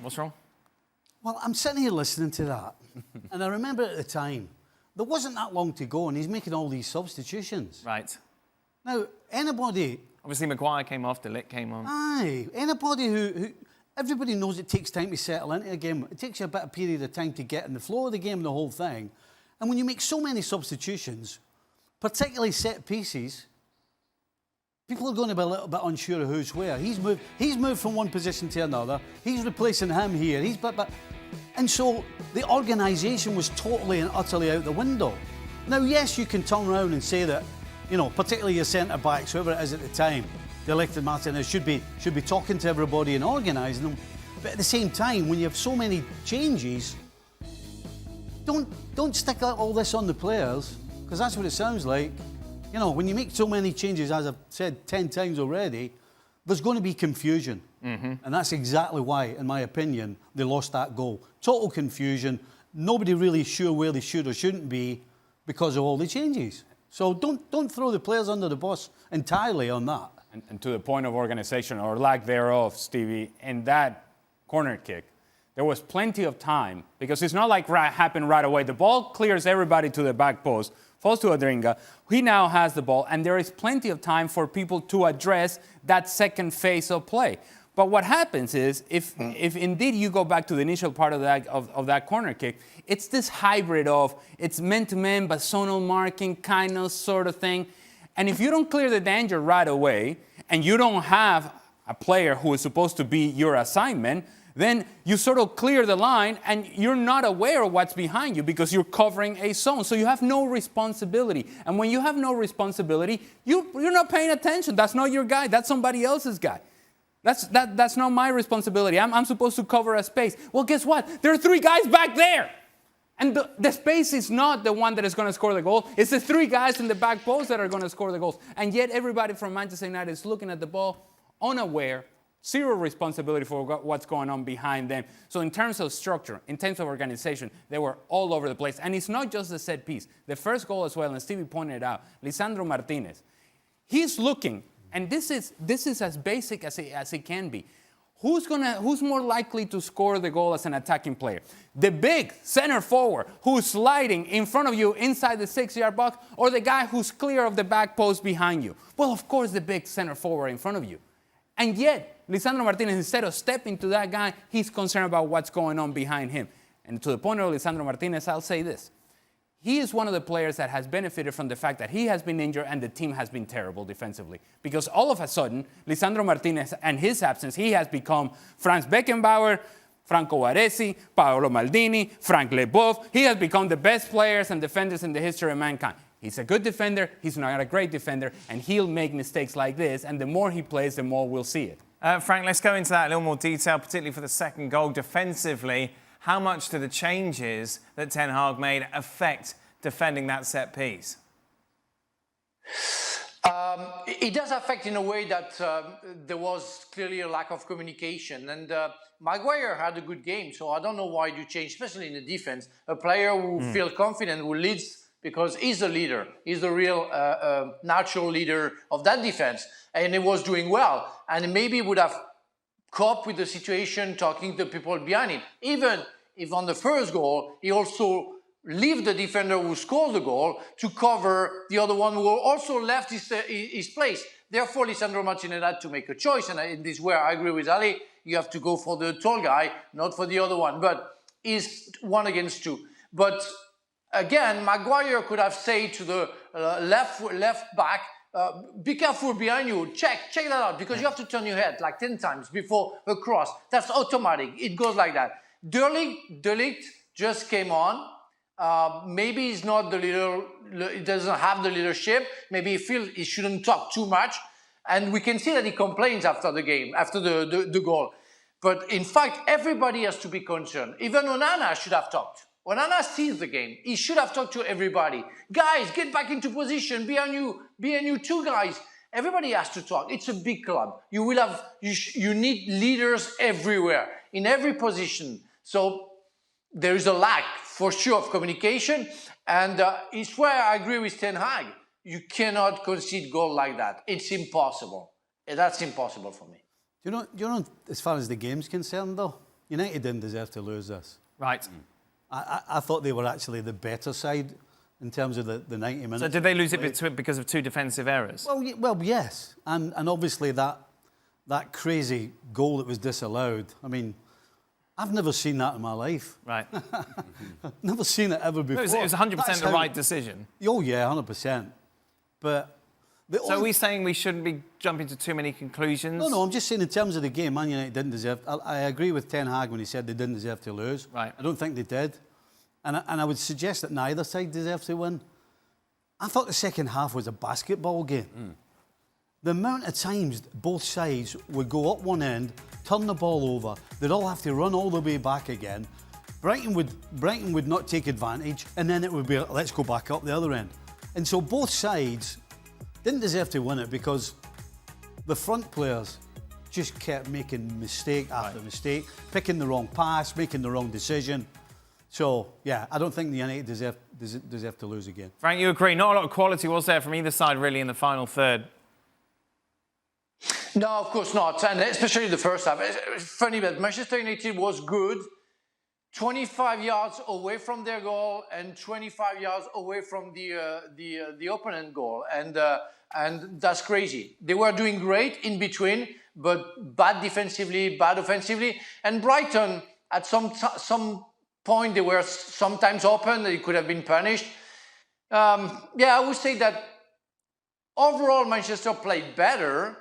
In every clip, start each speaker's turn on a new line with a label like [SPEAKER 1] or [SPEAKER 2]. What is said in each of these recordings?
[SPEAKER 1] What's wrong?
[SPEAKER 2] Well, I'm sitting here listening to that, and I remember at the time, there wasn't that long to go, and he's making all these substitutions.
[SPEAKER 1] Right.
[SPEAKER 2] Now, anybody...
[SPEAKER 1] Obviously, Maguire came off, De Ligt came on.
[SPEAKER 2] Aye, anybody who... Everybody knows it takes time to settle into a game. It takes you a bit of period of time to get in the flow of the game, the whole thing. And when you make so many substitutions, particularly set pieces, people are going to be a little bit unsure of who's where. He's moved from one position to another. He's replacing him here. And so the organisation was totally and utterly out the window. Now, yes, you can turn around and say that, you know, particularly your centre-backs, whoever it is at the time, De Ligt and Martinez should be talking to everybody and organising them. But at the same time, when you have so many changes, don't stick all this on the players, because that's what it sounds like. You know, when you make so many changes, as I've said 10 times already, there's going to be confusion. Mm-hmm. And that's exactly why, in my opinion, they lost that goal. Total confusion. Nobody really sure where they should or shouldn't be because of all the changes. So don't throw the players under the bus entirely on that.
[SPEAKER 3] And to the point of organisation, or lack thereof, Stevie, in that corner kick, there was plenty of time, because it's not like happened right away. The ball clears everybody to the back post, falls to Adringa. He now has the ball, and there is plenty of time for people to address that second phase of play. But what happens is, if indeed you go back to the initial part of that corner kick, it's this hybrid of it's man-to-man, but zonal marking kind of sort of thing. And if you don't clear the danger right away, and you don't have a player who is supposed to be your assignment, then you sort of clear the line and you're not aware of what's behind you because you're covering a zone. So you have no responsibility. And when you have no responsibility, you're not paying attention. That's not your guy. That's somebody else's guy. That's not my responsibility. I'm supposed to cover a space. Well, guess what? There are 3 guys back there. And the space is not the one that is going to score the goal. It's the 3 guys in the back post that are going to score the goals. And yet everybody from Manchester United is looking at the ball unaware, zero responsibility for what's going on behind them. So in terms of structure, in terms of organization, they were all over the place. And it's not just the set piece. The first goal as well, and Stevie pointed it out, Lisandro Martinez. He's looking, and this is as basic as it can be. Who's more likely to score the goal as an attacking player? The big center forward who's sliding in front of you inside the 6-yard box, or the guy who's clear of the back post behind you? Well, of course, the big center forward in front of you. And yet, Lisandro Martinez, instead of stepping to that guy, he's concerned about what's going on behind him. And to the point of Lisandro Martinez, I'll say this. He is one of the players that has benefited from the fact that he has been injured and the team has been terrible defensively. Because all of a sudden, Lisandro Martinez and his absence, he has become Franz Beckenbauer, Franco Baresi, Paolo Maldini, Frank Leboeuf. He has become the best players and defenders in the history of mankind. He's a good defender, he's not a great defender, and he'll make mistakes like this, and the more he plays, the more we'll see it.
[SPEAKER 1] Frank, let's go into that in a little more detail, particularly for the second goal defensively. How much do the changes that Ten Hag made affect defending that set piece?
[SPEAKER 4] It does affect in a way that there was clearly a lack of communication. And Maguire had a good game, so I don't know why you change, especially in the defense. A player who feels confident, who leads, because he's the leader. He's the real natural leader of that defense. And he was doing well. And maybe would have cope with the situation, talking to people behind him. Even if on the first goal, he also leave the defender who scored the goal to cover the other one who also left his place. Therefore, Lisandro Martinez had to make a choice, and in this way I agree with Ali. You have to go for the tall guy, not for the other one. But it's 1 against 2. But again, Maguire could have said to the left back, be careful behind you, check that out, because you have to turn your head like 10 times before a cross. That's automatic. It goes like that. De Ligt just came on. Maybe he's not the leader, he doesn't have the leadership. Maybe he feels he shouldn't talk too much. And we can see that he complains after the game, after the goal. But in fact, everybody has to be concerned. Even Onana should have talked. Onana sees the game. He should have talked to everybody. Guys, get back into position. Behind you 2 guys. Everybody has to talk. It's a big club. You need leaders everywhere, in every position. So there is a lack, for sure, of communication. And it's where I agree with Ten Hag. You cannot concede goal like that. It's impossible. That's impossible for me.
[SPEAKER 2] You know, as far as the game's concerned, though, United didn't deserve to lose this.
[SPEAKER 1] Right.
[SPEAKER 2] I thought they were actually the better side in terms of the 90 minutes.
[SPEAKER 1] So did they lose it because of 2 defensive errors?
[SPEAKER 2] Well, yes. And obviously that crazy goal that was disallowed, I mean, I've never seen that in my life.
[SPEAKER 1] Right.
[SPEAKER 2] Never seen it ever before.
[SPEAKER 1] It was 100%
[SPEAKER 2] That's
[SPEAKER 1] the
[SPEAKER 2] how-
[SPEAKER 1] right decision.
[SPEAKER 2] Oh, yeah, 100%. But...
[SPEAKER 1] So are we saying we shouldn't be jumping to too many conclusions?
[SPEAKER 2] No, I'm just saying in terms of the game, Man United didn't deserve... I agree with Ten Hag when he said they didn't deserve to lose.
[SPEAKER 1] Right.
[SPEAKER 2] I don't think they did. And I would suggest that neither side deserved to win. I thought the second half was a basketball game. The amount of times both sides would go up one end, turn the ball over, they'd all have to run all the way back again. Brighton would not take advantage, and then it would be, let's go back up the other end. And so both sides didn't deserve to win it because the front players just kept making mistake after mistake, picking the wrong pass, making the wrong decision. So, yeah, I don't think the United deserve to lose again.
[SPEAKER 1] Frank, you agree? Not a lot of quality was there from either side, really, in the final third.
[SPEAKER 4] No, of course not, and especially the first half. It's funny, but Manchester United was good, 25 yards away from their goal and 25 yards away from the opponent goal, and that's crazy. They were doing great in between, but bad defensively, bad offensively. And Brighton, at some point, they were sometimes open. They could have been punished. Yeah, I would say that overall Manchester played better,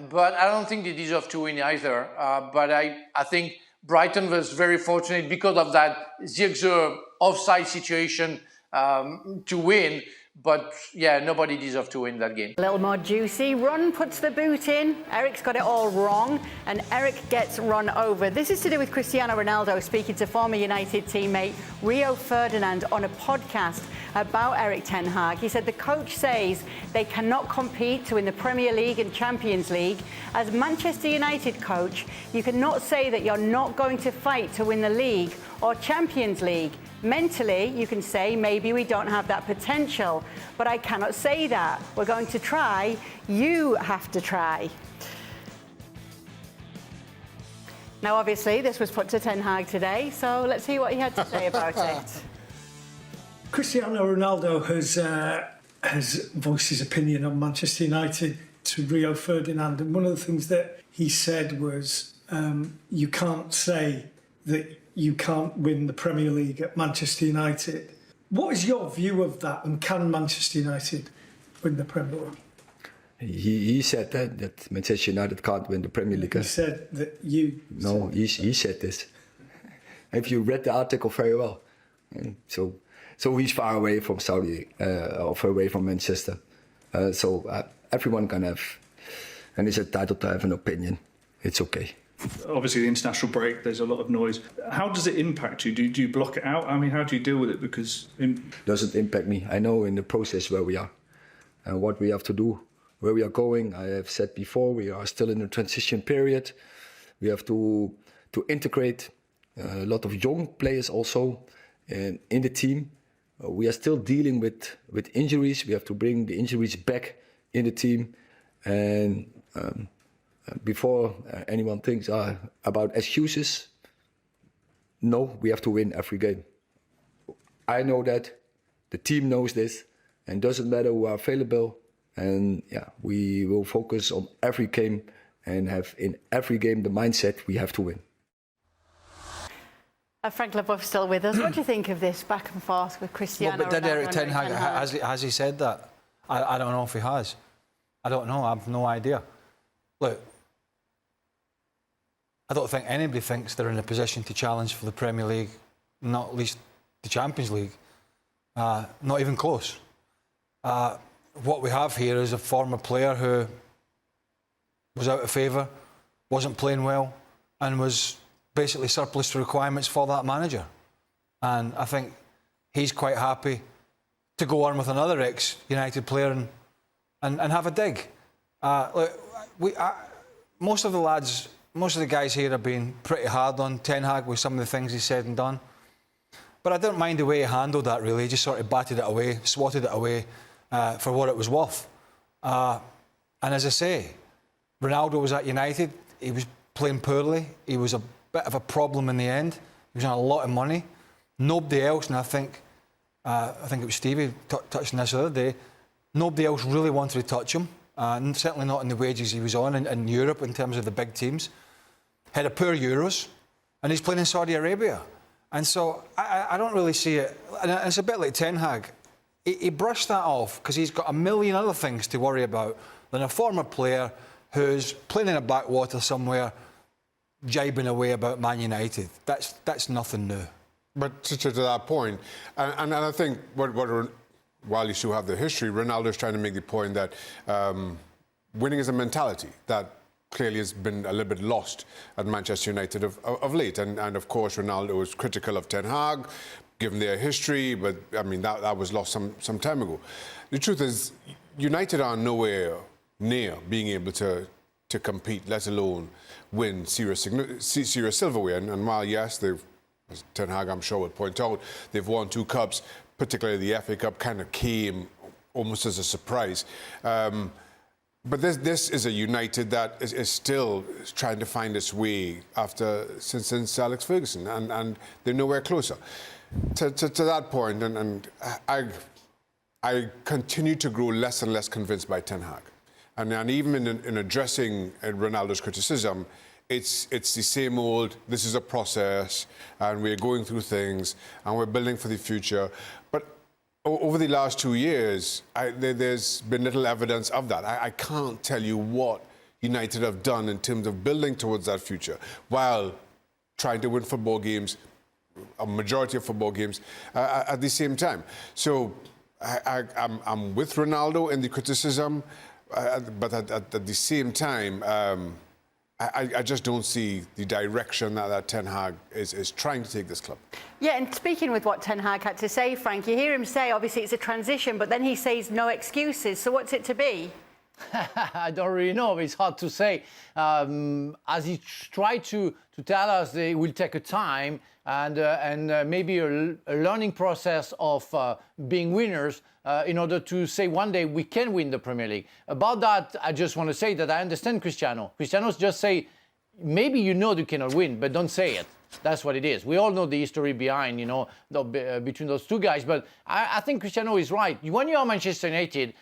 [SPEAKER 4] but I don't think they deserve to win either. But I think Brighton was very fortunate because of that Zirkzee offside situation to win. But yeah, nobody deserved to win that game.
[SPEAKER 5] A little more juicy. Ron puts the boot in. Eric's got it all wrong, and Eric gets run over. This is to do with Cristiano Ronaldo speaking to former United teammate Rio Ferdinand on a podcast about Eric Ten Hag. He said the coach says they cannot compete to win the Premier League and Champions League. As Manchester United coach, you cannot say that you're not going to fight to win the league or Champions League. Mentally, you can say maybe we don't have that potential, but I cannot say that. We're going to try. You have to try. Now, obviously, this was put to Ten Hag today, so let's see what he had to say about it.
[SPEAKER 6] Cristiano Ronaldo has voiced his opinion on Manchester United to Rio Ferdinand, and one of the things that he said was, you can't say that you can't win the Premier League at Manchester United. What is your view of that, and can Manchester United win the Premier League?
[SPEAKER 7] He said that Manchester United can't win the Premier League.
[SPEAKER 6] He said that you...
[SPEAKER 7] No, he said this. Have you read the article very well? So he's far away from Saudi, or far away from Manchester. So everyone can have, and is entitled to have an opinion. It's okay.
[SPEAKER 8] Obviously, the international break, there's a lot of noise. How does it impact you? Do you block it out? I mean, how do you deal with it? Because...
[SPEAKER 7] Doesn't impact me. I know in the process where we are and what we have to do, where we are going. I have said before, we are still in a transition period. We have to integrate a lot of young players also in the team. We are still dealing with injuries. We have to bring the injuries back in the team. And before anyone thinks about excuses, no, we have to win every game. I know that, the team knows this, and it doesn't matter who are available. And yeah, we will focus on every game and have in every game the mindset we have to win.
[SPEAKER 5] Frank Leboeuf still with us. What do you think of this back and forth with Cristiano
[SPEAKER 9] Well, but did
[SPEAKER 5] Ronaldo
[SPEAKER 9] Eric
[SPEAKER 5] and
[SPEAKER 9] Ten Hag,
[SPEAKER 5] Hag?
[SPEAKER 9] has he said that? I don't know if he has. I don't know. I have no idea. Look, I don't think anybody thinks they're in a position to challenge for the Premier League, not least the Champions League. Not even close. What we have here is a former player who was out of favour, wasn't playing well, and was basically surplus to requirements for that manager. And I think he's quite happy to go on with another ex-United player and have a dig. Look, most of the guys here have been pretty hard on Ten Hag with some of the things he said and done. But I don't mind the way he handled that, really. He just sort of batted it away, swatted it away for what it was worth. And as I say, Ronaldo was at United. He was playing poorly. He was a bit of a problem in the end. He was on a lot of money. Nobody else, and I think it was Stevie touching this the other day, nobody else really wanted to touch him, and certainly not in the wages he was on in Europe in terms of the big teams. Had a poor Euros, and he's playing in Saudi Arabia. And so I don't really see it. And it's a bit like Ten Hag. He brushed that off because he's got a million other things to worry about than a former player who's playing in a backwater somewhere, jibing away about Man United. That's nothing new.
[SPEAKER 10] But to that point, and I think while you still have the history, Ronaldo's trying to make the point that winning is a mentality that clearly has been a little bit lost at Manchester United of late. And of course, Ronaldo was critical of Ten Hag, given their history, but I mean, that was lost some time ago. The truth is, United are nowhere near being able to compete, let alone win serious silverware. And while, yes, as Ten Hag, I'm sure, would point out, they've won 2 cups, particularly the FA Cup kind of came almost as a surprise. But this is a United that is still trying to find its way since Alex Ferguson, and they're nowhere closer. To that point, and I continue to grow less and less convinced by Ten Hag. And even in addressing Ronaldo's criticism, it's the same old, this is a process, and we're going through things, and we're building for the future. But over the last 2 years, there's been little evidence of that. I can't tell you what United have done in terms of building towards that future, while trying to win football games, a majority of football games, at the same time. So I'm with Ronaldo in the criticism, but at the same time, I just don't see the direction that Ten Hag is trying to take this club.
[SPEAKER 5] Yeah, and speaking with what Ten Hag had to say, Frank, you hear him say, obviously, it's a transition, but then he says no excuses. So what's it to be?
[SPEAKER 4] I don't really know. It's hard to say. As he tried to tell us, it will take a time and maybe a learning process of being winners in order to say one day we can win the Premier League. About that, I just want to say that I understand Cristiano. Cristiano's just say, maybe you know you cannot win, but don't say it. That's what it is. We all know the history behind, between those two guys. But I think Cristiano is right. When you are Manchester United,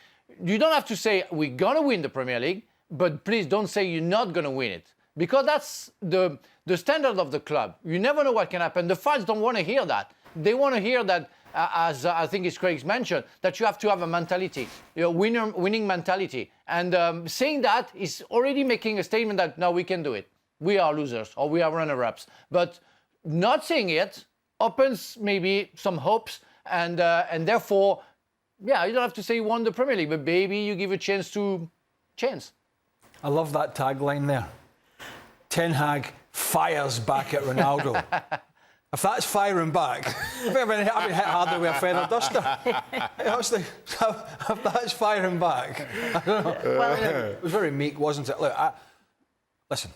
[SPEAKER 4] you don't have to say we're going to win the Premier League, but please don't say you're not going to win it. Because that's the standard of the club. You never know what can happen. The fans don't want to hear that. They want to hear that, as I think it's Craig's mentioned, that you have to have a mentality, winning mentality. And saying that is already making a statement that, no, we can do it. We are losers or we are runner-ups. But not saying it opens maybe some hopes and therefore, yeah, you don't have to say you won the Premier League, but maybe you give a chance to chance. I
[SPEAKER 9] love that tagline there. Ten Hag fires back at Ronaldo. If that's firing back, I've been hit harder with a feather duster. Honestly, if that's firing back, I don't know. Well, it was very meek, wasn't it? Look, listen,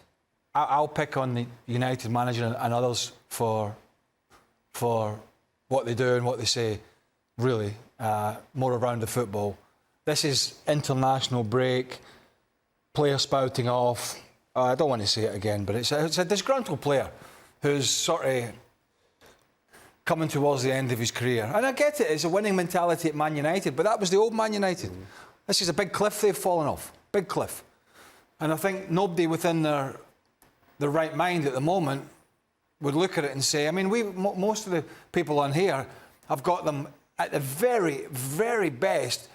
[SPEAKER 9] I'll pick on the United manager and others for what they do and what they say, really, more around the football. This is international break, player spouting off. I don't want to say it again, but it's a disgruntled player who's sort of coming towards the end of his career. And I get it, it's a winning mentality at Man United, but that was the old Man United. This is a big cliff they've fallen off, big cliff. And I think nobody within their right mind at the moment would look at it and say, I mean, most of the people on here have got them at the very, very best.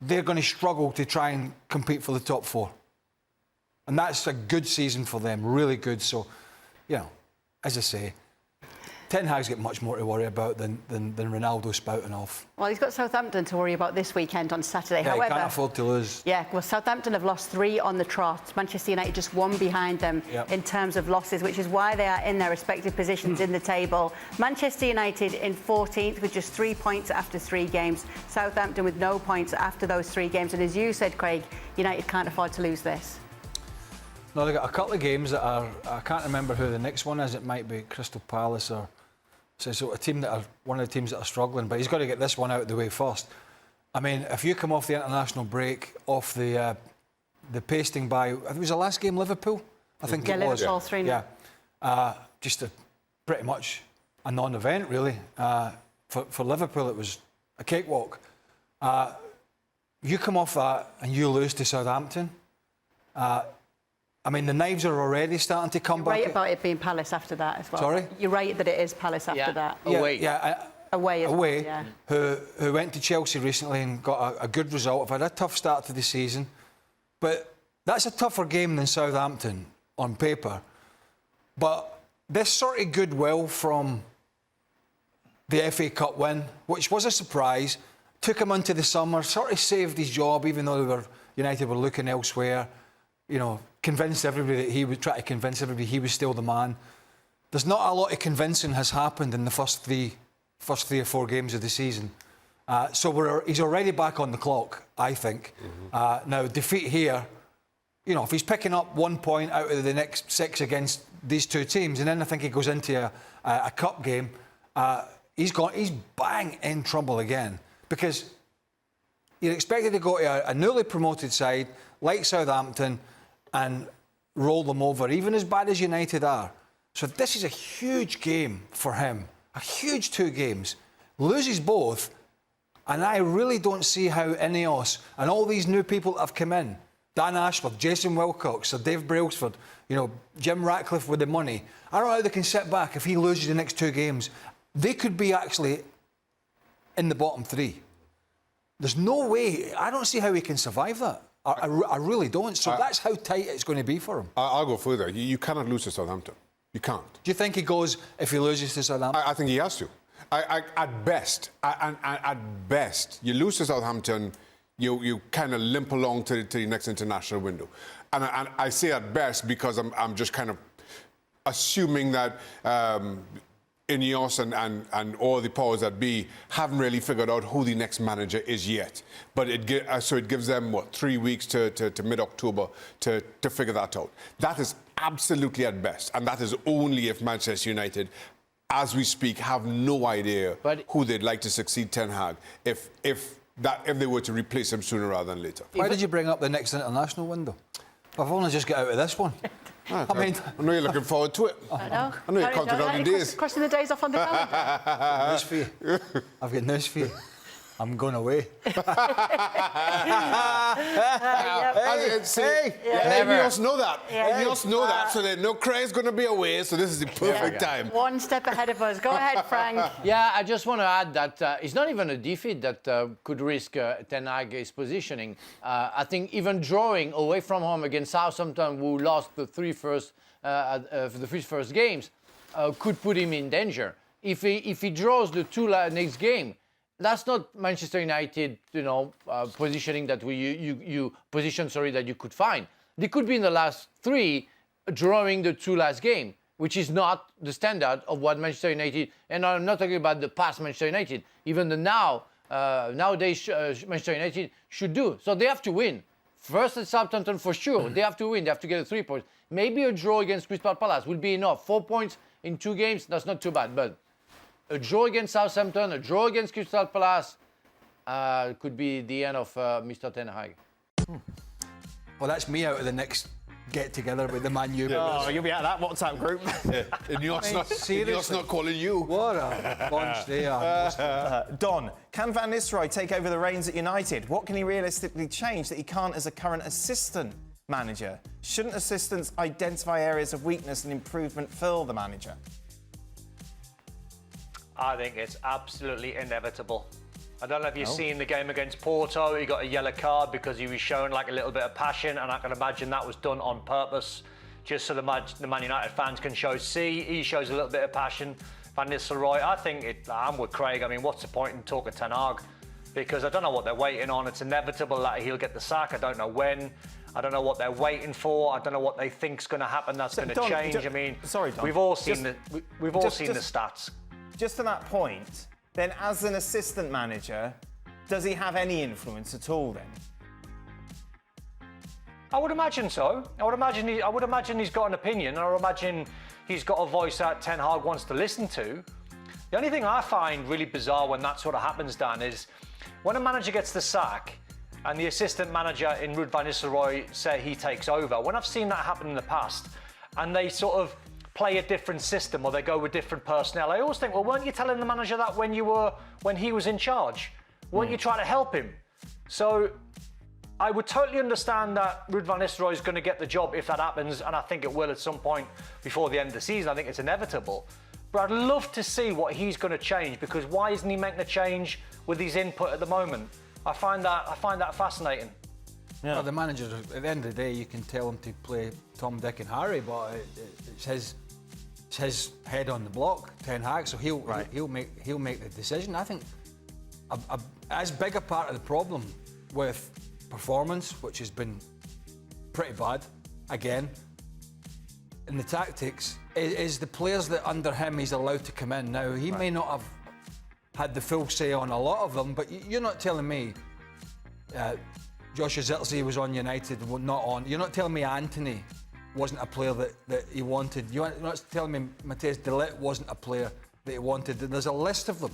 [SPEAKER 9] They're going to struggle to try and compete for the top 4. And that's a good season for them, really good. So, as I say, Ten Hag's got much more to worry about than Ronaldo spouting off.
[SPEAKER 5] Well, he's got Southampton to worry about this weekend on Saturday.
[SPEAKER 9] Yeah,
[SPEAKER 5] However,
[SPEAKER 9] he can't afford to lose.
[SPEAKER 5] Yeah, well, Southampton have lost 3 on the trot. Manchester United just 1 behind them in terms of losses, which is why they are in their respective positions in the table. Manchester United in 14th with just 3 points after 3 games. Southampton with no points after those 3 games. And as you said, Craig, United can't afford to lose this.
[SPEAKER 9] No, they've got a couple of games that are... I can't remember who the next one is. It might be Crystal Palace or... So a team that are one of the teams that are struggling, but he's got to get this one out of the way first. I mean, if you come off the international break, off the pasting by, I think it was the last game, Liverpool, I think it was.
[SPEAKER 5] Liverpool 3-0.
[SPEAKER 9] Yeah, Just pretty much a non-event, really. For Liverpool, it was a cakewalk. You come off that and you lose to Southampton. I mean, the knives are already starting to come back.
[SPEAKER 5] You're right about it being Palace after that as well.
[SPEAKER 9] Sorry?
[SPEAKER 5] You're right that it is Palace after that.
[SPEAKER 4] Away.
[SPEAKER 5] Away as well, yeah.
[SPEAKER 9] Who went to Chelsea recently and got a good result. Have had a tough start to the season. But that's a tougher game than Southampton on paper. But this sort of goodwill from the FA Cup win, which was a surprise, took him into the summer, sort of saved his job, even though United were looking elsewhere. You know, convinced everybody that he would try to convince everybody he was still the man. There's not a lot of convincing has happened in the first three or four games of the season. So he's already back on the clock, I think. Now, defeat here, you know, if he's picking up 1 point out of the next 6 against these two teams, and then I think he goes into a cup game, he's bang in trouble again. Because you're expected to go to a newly promoted side like Southampton and roll them over, even as bad as United are. So this is a huge game for him, a huge 2 games. Loses both, and I really don't see how Ineos and all these new people that have come in, Dan Ashford, Jason Wilcox, Sir Dave Brailsford, you know, Jim Ratcliffe with the money, I don't know how they can sit back if he loses the next 2 games. They could be actually in the bottom 3. There's no way, I don't see how he can survive that. I really don't. So that's how tight it's going to be for him.
[SPEAKER 10] I'll go further. You cannot lose to Southampton. You can't.
[SPEAKER 9] Do you think he goes if he loses to Southampton?
[SPEAKER 10] I think he has to. At best, you lose to Southampton, you kind of limp along to the next international window. And I say at best because I'm just kind of assuming that Ineos and all the powers that be haven't really figured out who the next manager is yet. But it gives them, 3 weeks to mid-October to figure that out. That is absolutely at best. And that is only if Manchester United, as we speak, have no idea who they'd like to succeed Ten Hag if they were to replace him sooner rather than later.
[SPEAKER 9] Why did you bring up the next international window? I've only just got out of this one.
[SPEAKER 10] I know you're looking forward to it.
[SPEAKER 5] I know.
[SPEAKER 10] I know you're counting down your days.
[SPEAKER 5] Crossing the days off on the calendar.
[SPEAKER 9] News for you. I've got news for you. I'm going away.
[SPEAKER 10] Ineos know that. Ineos know that, so they know Craig's going to be away, so this is the perfect time.
[SPEAKER 5] One step ahead of us. Go ahead, Frank.
[SPEAKER 4] Yeah, I just want to add that it's not even a defeat that could risk Ten Hag's positioning. I think even drawing away from home against Southampton, who lost the three first games, could put him in danger. If he draws the 2 next game, that's not Manchester United, positioning that that you could find. They could be in the last 3, drawing the 2 last game, which is not the standard of what Manchester United. And I'm not talking about the past Manchester United, even the nowadays Manchester United should do. So they have to win. First at Southampton for sure. They have to win. They have to get 3 points. Maybe a draw against Crystal Palace will be enough. 4 points in 2 games. That's not too bad, but. A draw against Southampton, a draw against Crystal Palace could be the end of Mr. Ten Hag.
[SPEAKER 9] Well, that's me out of the next get-together with the Man U.
[SPEAKER 1] Oh, you'll be out of that WhatsApp group.
[SPEAKER 10] Ineos not calling you.
[SPEAKER 9] What a bunch they are.
[SPEAKER 1] Don, can Van Nistelrooy take over the reins at United? What can he realistically change that he can't as a current assistant manager? Shouldn't assistants identify areas of weakness and improvement for the manager?
[SPEAKER 11] I think it's absolutely inevitable. I don't know if you've seen the game against Porto. He got a yellow card because he was showing like a little bit of passion, and I can imagine that was done on purpose, just so the Man United fans can see he shows a little bit of passion. Van Nistelrooy, I'm with Craig. I mean, what's the point in talking Ten Hag? Because I don't know what they're waiting on. It's inevitable that he'll get the sack. I don't know when. I don't know what they're waiting for. I don't know what they think's going to happen. That's going to change.
[SPEAKER 1] Sorry, Don.
[SPEAKER 11] We've all seen the stats.
[SPEAKER 1] Just to that point, then as an assistant manager, does he have any influence at all then?
[SPEAKER 11] I would imagine so. I would imagine he's got an opinion. I would imagine he's got a voice that Ten Hag wants to listen to. The only thing I find really bizarre when that sort of happens, Dan, is when a manager gets the sack and the assistant manager in Ruud van Nistelrooy say he takes over. When I've seen that happen in the past and they sort of play a different system or they go with different personnel. I always think, well, weren't you telling the manager that when he was in charge? Weren't you trying to help him? So I would totally understand that Ruud van Nistelrooy is going to get the job if that happens, and I think it will at some point before the end of the season. I think it's inevitable. But I'd love to see what he's going to change, because why isn't he making a change with his input at the moment? I find that fascinating.
[SPEAKER 9] Yeah. Well, the manager, at the end of the day, you can tell him to play Tom, Dick and Harry, but it's his head on the block, Ten Hag, so he'll make the decision. I think as big a part of the problem with performance, which has been pretty bad, again, in the tactics, is the players that under him he's allowed to come in. Now, he may not have had the full say on a lot of them, but you're not telling me Joshua Zirkzee was on United, not on. You're not telling me Anthony wasn't a player that he wanted. You're not telling me Matthijs de Ligt wasn't a player that he wanted. There's a list of them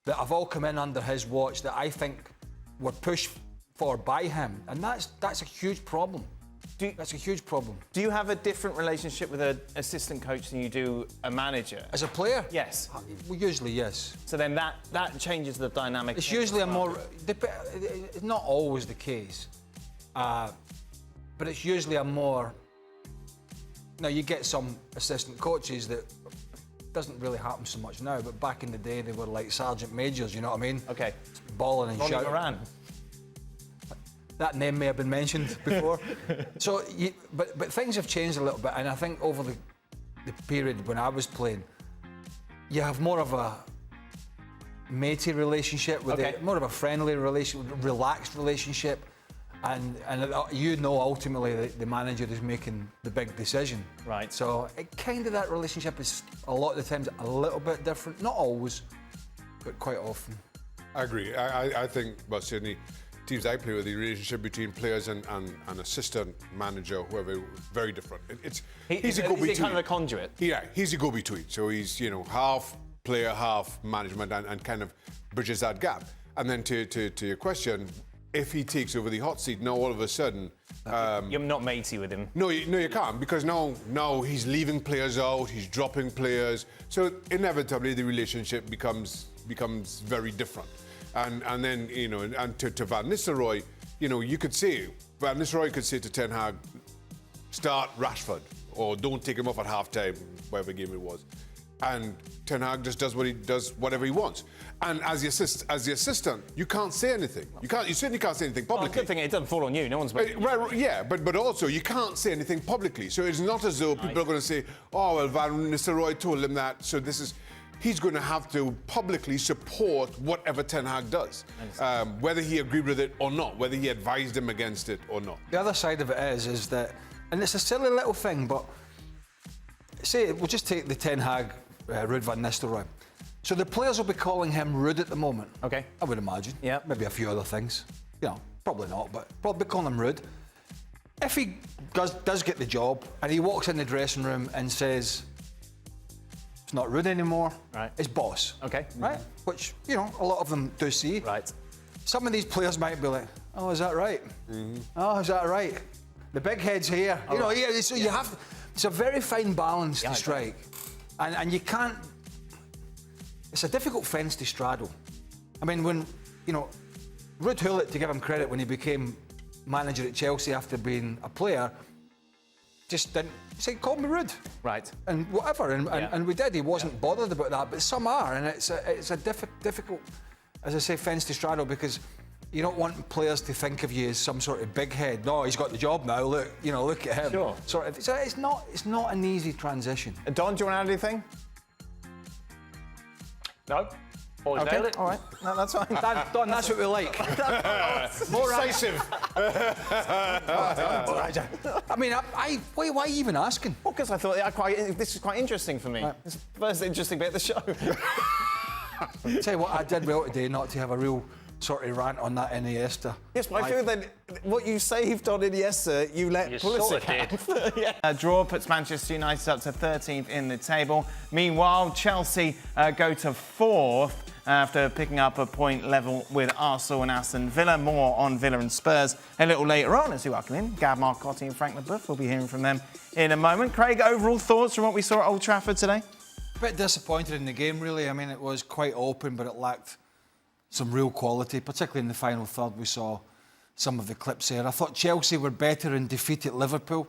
[SPEAKER 9] that have all come in under his watch that I think were pushed for by him, and that's a huge problem. That's a huge problem.
[SPEAKER 1] Do you have a different relationship with an assistant coach than you do a manager?
[SPEAKER 9] As a player?
[SPEAKER 1] Yes.
[SPEAKER 9] Well, usually, yes.
[SPEAKER 1] So then that changes the dynamic.
[SPEAKER 9] It's usually a more... It's not always the case. But it's usually a more... Now, you get some assistant coaches that... doesn't really happen so much now, but back in the day, they were like sergeant majors, you know what I mean?
[SPEAKER 1] Okay.
[SPEAKER 9] Balling and shouting.
[SPEAKER 1] Moran.
[SPEAKER 9] That name may have been mentioned before. But things have changed a little bit, and I think over the period when I was playing, you have more of a matey relationship with it, more of a friendly relaxed relationship, and you know ultimately the manager is making the big decision.
[SPEAKER 1] Right.
[SPEAKER 9] So that relationship is a lot of the times a little bit different, not always, but quite often.
[SPEAKER 10] I agree. I think, well, certainly teams I play with, the relationship between players and assistant manager, whoever, very different. He's a go-between.
[SPEAKER 1] Is he kind of a conduit?
[SPEAKER 10] Yeah, he's a go-between. So he's, half player, half management, and kind of bridges that gap. And then to your question, if he takes over the hot seat, now all of a sudden...
[SPEAKER 1] You're not matey with him.
[SPEAKER 10] No, you can't, because now he's leaving players out, he's dropping players. So inevitably the relationship becomes very different. And then, and to Van Nistelrooy, you could say, Van Nistelrooy could say to Ten Hag, start Rashford, or don't take him off at half-time, whatever game it was. And Ten Hag just does whatever he wants. And as the assistant, you can't say anything. You certainly can't say anything publicly.
[SPEAKER 1] Well, good thing it doesn't fall on you. No one's...
[SPEAKER 10] Right, yeah, but also you can't say anything publicly. So it's not as though people are going to say, oh, well, Van Nistelrooy told him that, so this is... He's going to have to publicly support whatever Ten Hag does, whether he agreed with it or not, whether he advised him against it or not.
[SPEAKER 9] The other side of it is that, and it's a silly little thing, but say we'll just take the Ten Hag, Ruud van Nistelrooy. So the players will be calling him Ruud at the moment.
[SPEAKER 1] Okay.
[SPEAKER 9] I would imagine.
[SPEAKER 1] Yeah.
[SPEAKER 9] Maybe a few other things. Probably not, but probably calling him Ruud. If he does get the job and he walks in the dressing room and says, it's not Ruud anymore,
[SPEAKER 1] right,
[SPEAKER 9] it's boss.
[SPEAKER 1] Okay.
[SPEAKER 9] Right? Which, a lot of them do see.
[SPEAKER 1] Right.
[SPEAKER 9] Some of these players might be like, oh, is that right? Mm-hmm. Oh, is that right? The big head's here. So you have to, it's a very fine balance to strike. And you can't, it's a difficult fence to straddle. I mean, when, Ruud Gullit, to give him credit, when he became manager at Chelsea after being a player, just didn't say, call me Ruud.
[SPEAKER 1] Right.
[SPEAKER 9] And whatever, and we did. He wasn't bothered about that, but some are, and it's a difficult, as I say, fence to straddle, because you don't want players to think of you as some sort of big head. No, he's got the job now. Look, look at him.
[SPEAKER 1] Sure.
[SPEAKER 9] So it's not an easy transition.
[SPEAKER 1] Don, do you want to add anything?
[SPEAKER 11] No. Always nailed it.
[SPEAKER 1] All right. No, that's fine.
[SPEAKER 9] Don, that's what we like.
[SPEAKER 10] More decisive.
[SPEAKER 9] I mean, why are you even asking?
[SPEAKER 1] Well, because I thought this is quite interesting for me. Right. It's the first interesting bit of the show.
[SPEAKER 9] Tell you what, I did well today not to have a real sort of rant on that Iniesta.
[SPEAKER 1] Yes, but I feel that what you saved on Iniesta, you let Pulisic have. Yeah. A draw puts Manchester United up to 13th in the table. Meanwhile, Chelsea go to 4th. after picking up a point level with Arsenal and Aston Villa. More on Villa and Spurs a little later on as we welcome in Gab Marcotti and Frank Leboeuf. We'll be hearing from them in a moment. Craig, overall thoughts from what we saw at Old Trafford today?
[SPEAKER 9] A bit disappointed in the game, really. I mean, it was quite open, but it lacked some real quality, particularly in the final third. We saw some of the clips there. I thought Chelsea were better in defeat at Liverpool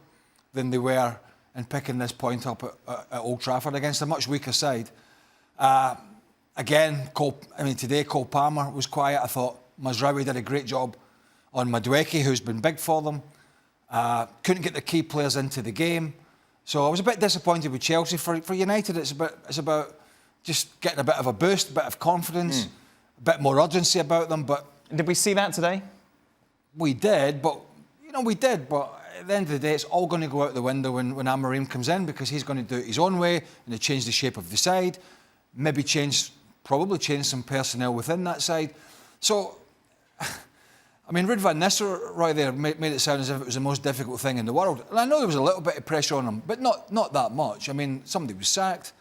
[SPEAKER 9] than they were in picking this point up at Old Trafford against a much weaker side. Again, today Cole Palmer was quiet. I thought Mazraoui did a great job on Madueke, who's been big for them. Couldn't get the key players into the game. So I was a bit disappointed with Chelsea. For United, it's about just getting a bit of a boost, a bit of confidence, a bit more urgency about them. But
[SPEAKER 1] did we see that today?
[SPEAKER 9] We did, but at the end of the day, it's all going to go out the window when Amorim comes in, because he's going to do it his own way and change the shape of the side, probably change some personnel within that side. So, I mean, Ruud van Nistelrooy there made it sound as if it was the most difficult thing in the world. And I know there was a little bit of pressure on him, but not that much. I mean, somebody was sacked.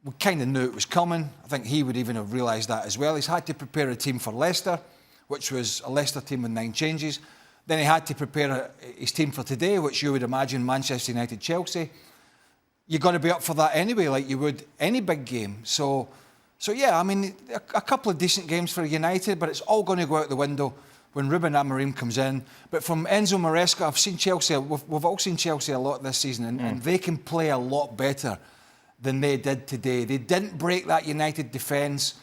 [SPEAKER 9] We kind of knew it was coming. I think he would even have realised that as well. He's had to prepare a team for Leicester, which was a Leicester team with 9 changes. Then he had to prepare his team for today, which you would imagine Manchester United, Chelsea. You've got to be up for that anyway, like you would any big game. So yeah, I mean, a couple of decent games for United, but it's all going to go out the window when Ruben Amorim comes in. But from Enzo Maresca, I've seen Chelsea. We've all seen Chelsea a lot this season, and they can play a lot better than they did today. They didn't break that United defence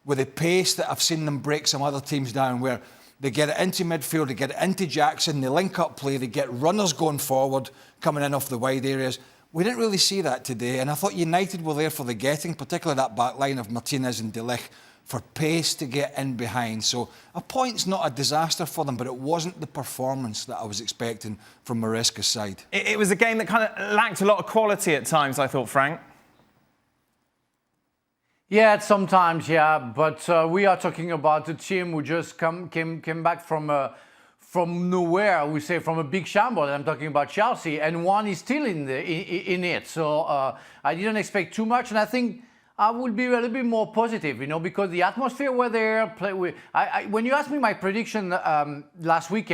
[SPEAKER 9] with the pace that I've seen them break some other teams down, where they get it into midfield, they get it into Jackson, they link up play, they get runners going forward, coming in off the wide areas. We didn't really see that today, and I thought United were there for the getting, particularly that back line of Martinez and De Ligt, for pace to get in behind. So a point's not a disaster for them, but it wasn't the performance that I was expecting from Maresca's side.
[SPEAKER 1] It was a game that kind of lacked a lot of quality at times, I thought, Frank.
[SPEAKER 4] Yeah, sometimes, yeah, but we are talking about a team who just came back from nowhere. We say from a big shambles. I'm talking about Chelsea, and one is still in it. So I didn't expect too much, and I think I will be a little bit more positive, because the atmosphere were there. When you asked me my prediction last week,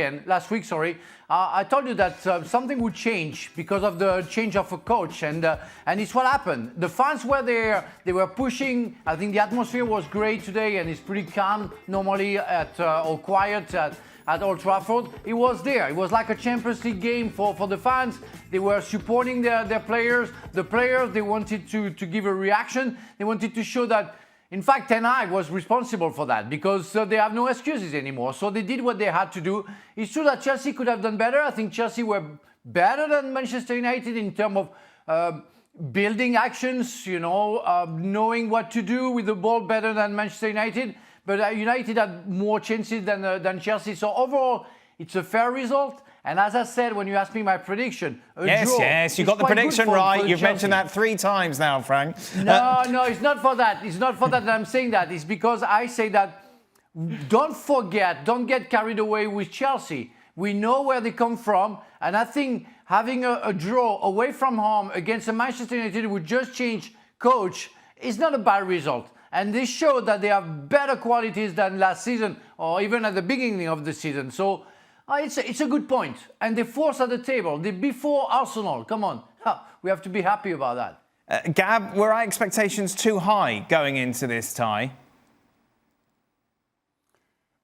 [SPEAKER 4] I told you that something would change because of the change of a coach, and it's what happened. The fans were there; they were pushing. I think the atmosphere was great today, and it's pretty calm normally or quiet at Old Trafford. It was there. It was like a Champions League game for the fans. They were supporting their players. The players, they wanted to give a reaction. They wanted to show that, in fact, Ten Hag was responsible for that, because they have no excuses anymore. So they did what they had to do. It's true that Chelsea could have done better. I think Chelsea were better than Manchester United in terms of building actions, knowing what to do with the ball better than Manchester United. But United had more chances than Chelsea. So overall, it's a fair result. And as I said, when you asked me my prediction,
[SPEAKER 1] yes, you got the prediction right. You've mentioned that 3 times now, Frank.
[SPEAKER 4] No, it's not for that. It's not for that I'm saying that. It's because I say that don't get carried away with Chelsea. We know where they come from. And I think having a draw away from home against a Manchester United who just changed coach is not a bad result. And they show that they have better qualities than last season or even at the beginning of the season. So it's a good point. And they force at the table. They're before Arsenal. Come on. We have to be happy about that.
[SPEAKER 1] Gab, were our expectations too high going into this tie?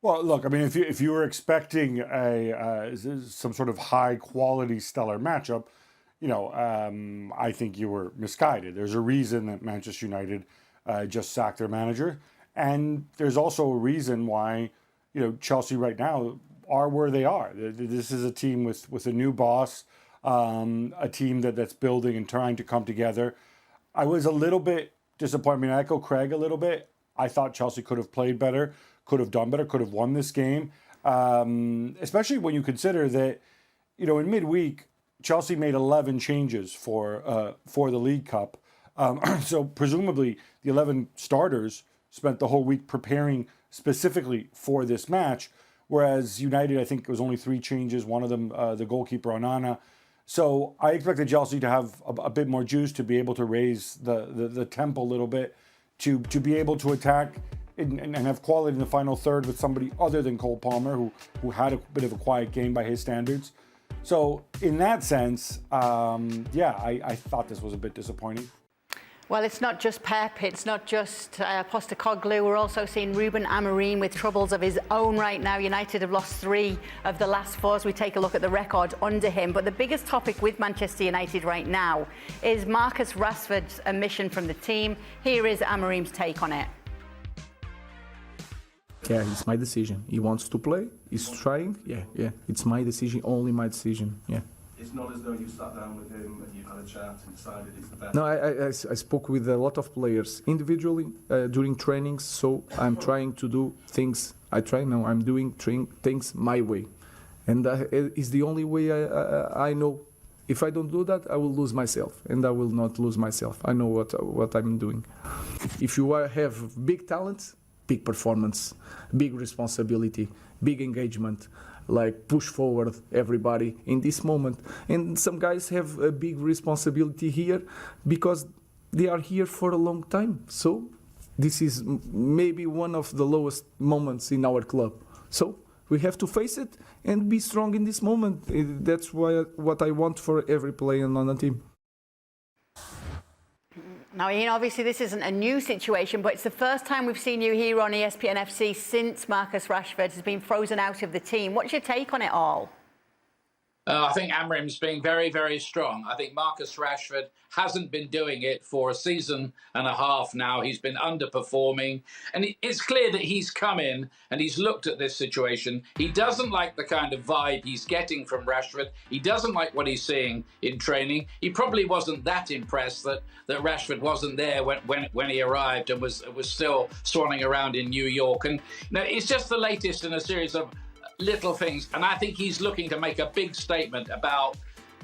[SPEAKER 12] Well, look, I mean, if you were expecting some sort of high-quality, stellar matchup, I think you were misguided. There's a reason that Manchester United just sacked their manager, and there's also a reason why Chelsea right now are where they are. This is a team with a new boss, a team that's building and trying to come together. I was a little bit disappointed. I mean, I echo Craig a little bit. I thought Chelsea could have played better, could have done better, could have won this game, especially when you consider that in midweek Chelsea made 11 changes for the League Cup. So presumably the 11 starters spent the whole week preparing specifically for this match, whereas United, I think it was only 3 changes, one of them the goalkeeper Onana. So I expected Chelsea to have a bit more juice, to be able to raise the tempo a little bit, to be able to attack and have quality in the final third with somebody other than Cole Palmer, who had a bit of a quiet game by his standards. So in that sense, I thought this was a bit disappointing.
[SPEAKER 5] Well, it's not just Pep, it's not just Postecoglou. We're also seeing Ruben Amorim with troubles of his own right now. United have lost 3 of the last 4 as we take a look at the record under him. But the biggest topic with Manchester United right now is Marcus Rashford's omission from the team. Here is Amorim's take on it.
[SPEAKER 13] Yeah, it's my decision. He wants to play, he's trying. Yeah, it's my decision, only my decision. Yeah.
[SPEAKER 14] It's not as though you sat down with him and you've had a chat and decided it's the best.
[SPEAKER 13] No, I spoke with a lot of players individually during trainings, so I'm trying to do things. I'm doing things my way. And it's the only way I know. If I don't do that, I will lose myself, and I will not lose myself. I know what I'm doing. If you have big talent, big performance, big responsibility, big engagement, like push forward everybody in this moment. And some guys have a big responsibility here because they are here for a long time. So this is maybe one of the lowest moments in our club. So we have to face it and be strong in this moment. That's what I want for every player on the team.
[SPEAKER 5] Now, Ian, obviously this isn't a new situation, but it's the first time we've seen you here on ESPN FC since Marcus Rashford has been frozen out of the team. What's your take on it all?
[SPEAKER 15] I think Amorim's being very, very strong. I think Marcus Rashford hasn't been doing it for a season and a half now. He's been underperforming. And it's clear that he's come in and he's looked at this situation. He doesn't like the kind of vibe he's getting from Rashford. He doesn't like what he's seeing in training. He probably wasn't that impressed that Rashford wasn't there when he arrived and was still swanning around in New York. And it's just the latest in a series of little things, and I think he's looking to make a big statement about,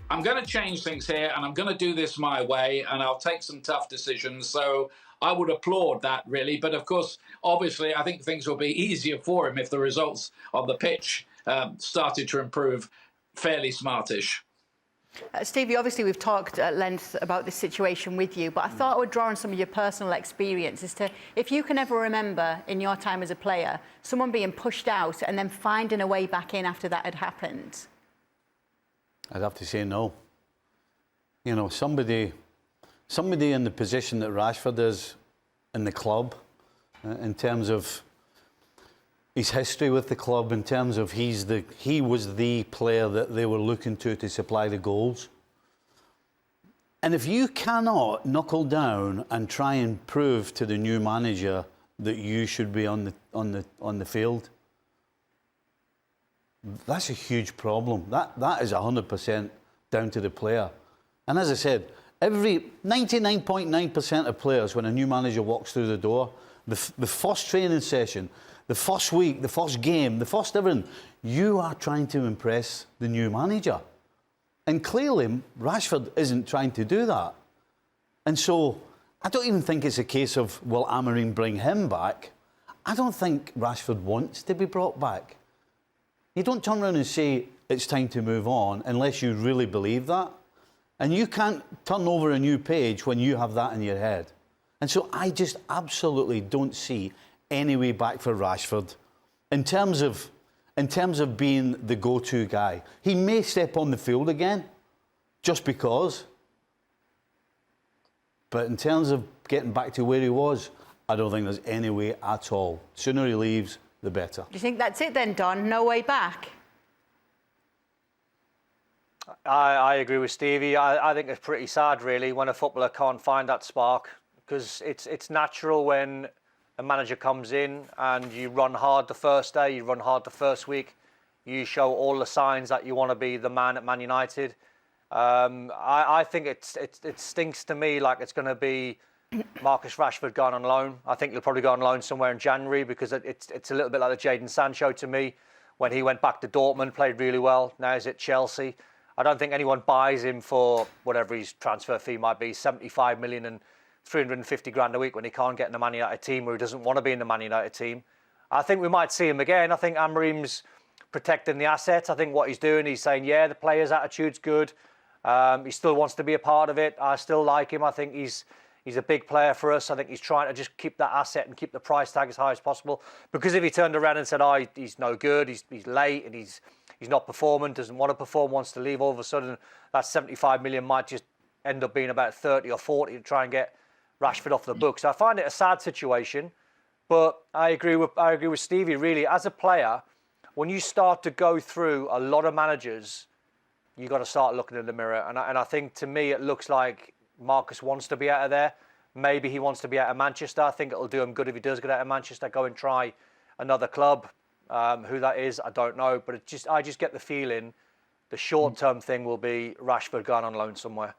[SPEAKER 15] I'm going to change things here and I'm going to do this my way and I'll take some tough decisions. So I would applaud that, really. But of course, obviously, I think things will be easier for him if the results on the pitch started to improve fairly smartish.
[SPEAKER 5] Stevie, obviously we've talked at length about this situation with you, but I thought I would draw on some of your personal experience as to if you can ever remember in your time as a player someone being pushed out and then finding a way back in after that had happened.
[SPEAKER 2] I'd have to say no. You know, somebody in the position that Rashford is in the club, in terms of his history with the club, in terms of he was the player that they were looking to supply the goals. And if you cannot knuckle down and try and prove to the new manager that you should be on the field, that's a huge problem. That is 100% down to the player. And as I said, every 99.9% of players, when a new manager walks through the door, the first training session, the first week, the first game, the first everything, you are trying to impress the new manager. And clearly, Rashford isn't trying to do that. And so, I don't even think it's a case of, will Amorim bring him back? I don't think Rashford wants to be brought back. You don't turn around and say, it's time to move on, unless you really believe that. And you can't turn over a new page when you have that in your head. And so, I just absolutely don't see any way back for Rashford in terms of being the go-to guy. He may step on the field again just because, but in terms of getting back to where he was, I don't think there's any way at all. Sooner he leaves, the better.
[SPEAKER 5] Do you think that's it then, Don? No way back?
[SPEAKER 11] I agree with Stevie. I think it's pretty sad, really, when a footballer can't find that spark, because it's natural when a manager comes in and you run hard the first day, you run hard the first week, you show all the signs that you want to be the man at Man United. I think it stinks to me like it's going to be Marcus Rashford going on loan. I think he'll probably go on loan somewhere in January, because it's a little bit like the Jadon Sancho to me, when he went back to Dortmund, played really well, now he's at Chelsea. I don't think anyone buys him for whatever his transfer fee might be, 75 million and 350 grand a week, when he can't get in the Man United team, or he doesn't want to be in the Man United team. I think we might see him again. I think Amorim's protecting the assets. I think what he's doing, he's saying, yeah, the player's attitude's good. He still wants to be a part of it. I still like him. I think he's He's a big player for us. I think he's trying to just keep that asset and keep the price tag as high as possible. Because if he turned around and said, "Oh, he's no good, he's late, and he's not performing, doesn't want to perform, wants to leave," all of a sudden that 75 million might just end up being about 30 or 40 to try and get Rashford off the books. So I find it a sad situation, but I agree with Stevie. Really, as a player, when you start to go through a lot of managers, you got to start looking in the mirror. And I think, to me, it looks like Marcus wants to be out of there. Maybe he wants to be out of Manchester. I think it'll do him good if he does get out of Manchester, go and try another club. Who that is, I don't know. But I just get the feeling the short-term thing will be Rashford going on loan somewhere.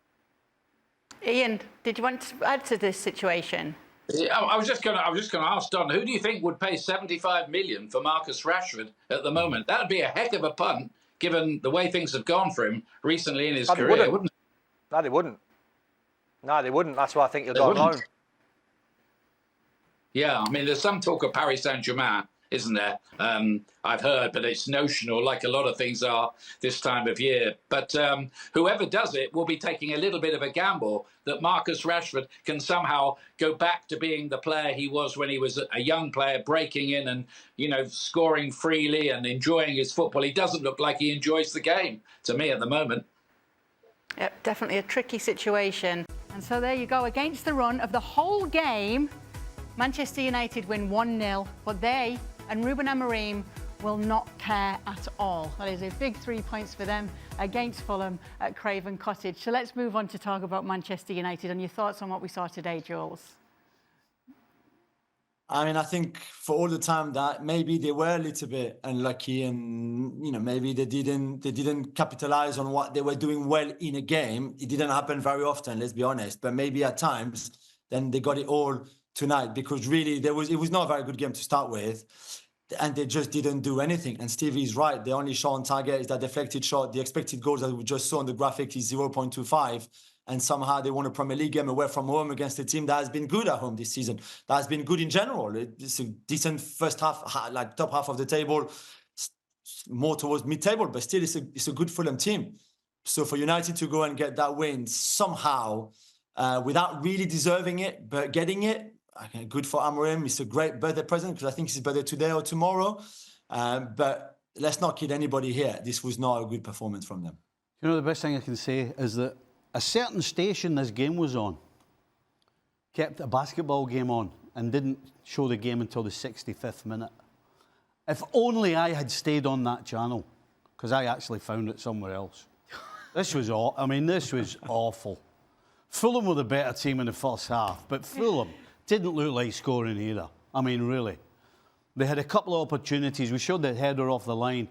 [SPEAKER 5] Ian, did you want to add to this situation?
[SPEAKER 15] Yeah, I was just going to ask Don, who do you think would pay 75 million for Marcus Rashford at the moment? That would be a heck of a punt, given the way things have gone for him recently in his career, wouldn't it?
[SPEAKER 11] No, they wouldn't. No, they wouldn't. That's why I think he'll go on loan.
[SPEAKER 15] Yeah, I mean, there's some talk of Paris Saint-Germain, isn't there? I've heard, but it's notional, like a lot of things are this time of year. But whoever does it will be taking a little bit of a gamble that Marcus Rashford can somehow go back to being the player he was when he was a young player, breaking in and, scoring freely and enjoying his football. He doesn't look like he enjoys the game, to me, at the moment.
[SPEAKER 5] Yep, definitely a tricky situation. And so there you go. Against the run of the whole game, Manchester United win 1-0, but they and Ruben Amorim will not care at all. That is a big 3 points for them against Fulham at Craven Cottage. So let's move on to talk about Manchester United and your thoughts on what we saw today, Jules.
[SPEAKER 16] I mean, I think for all the time that maybe they were a little bit unlucky, and maybe they didn't capitalize on what they were doing well in a game. It didn't happen very often, let's be honest. But maybe at times, then they got it all tonight, because really it was not a very good game to start with, and they just didn't do anything. And Stevie's right. The only shot on target is that deflected shot. The expected goals that we just saw on the graphic is 0.25. And somehow they won a Premier League game away from home against a team that has been good at home this season. That has been good in general. It's a decent first half, like top half of the table, more towards mid-table, but still it's a good Fulham team. So for United to go and get that win somehow, without really deserving it, but getting it, good for Amorim. It's a great birthday present, because I think it's his birthday today or tomorrow. But let's not kid anybody here. This was not a good performance from them.
[SPEAKER 2] The best thing I can say is that a certain station this game was on kept a basketball game on and didn't show the game until the 65th minute. If only I had stayed on that channel, because I actually found it somewhere else. This was awful. Fulham were the better team in the first half, but Fulham didn't look like scoring either. I mean, really. They had a couple of opportunities. We showed that header off the line.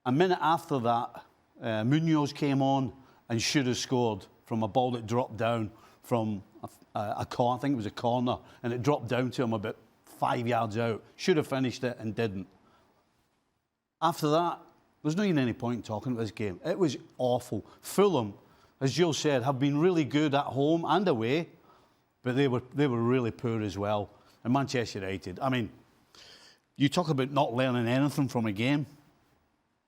[SPEAKER 2] A minute after that, Munoz came on and should have scored from a ball that dropped down from a corner. I think it was a corner, and it dropped down to him about 5 yards out. Should have finished it and didn't. After that, there's not even any point talking about this game. It was awful. Fulham, as Joe said, have been really good at home and away, but they were really poor as well. And Manchester United, I mean, you talk about not learning anything from a game.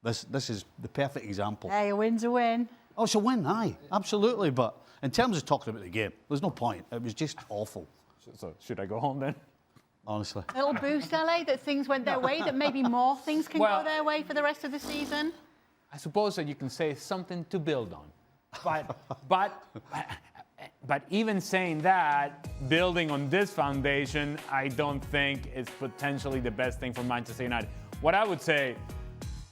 [SPEAKER 2] This is the perfect example.
[SPEAKER 5] Hey, a win's a win.
[SPEAKER 2] Oh, it's a win, aye, absolutely. But in terms of talking about the game, there's no point. It was just awful.
[SPEAKER 3] So should I go home then?
[SPEAKER 2] Honestly.
[SPEAKER 5] A little boost, LA, that things went their way, that maybe more things can go their way for the rest of the season?
[SPEAKER 3] I suppose that you can say something to build on. But even saying that, building on this foundation, I don't think is potentially the best thing for Manchester United. What I would say,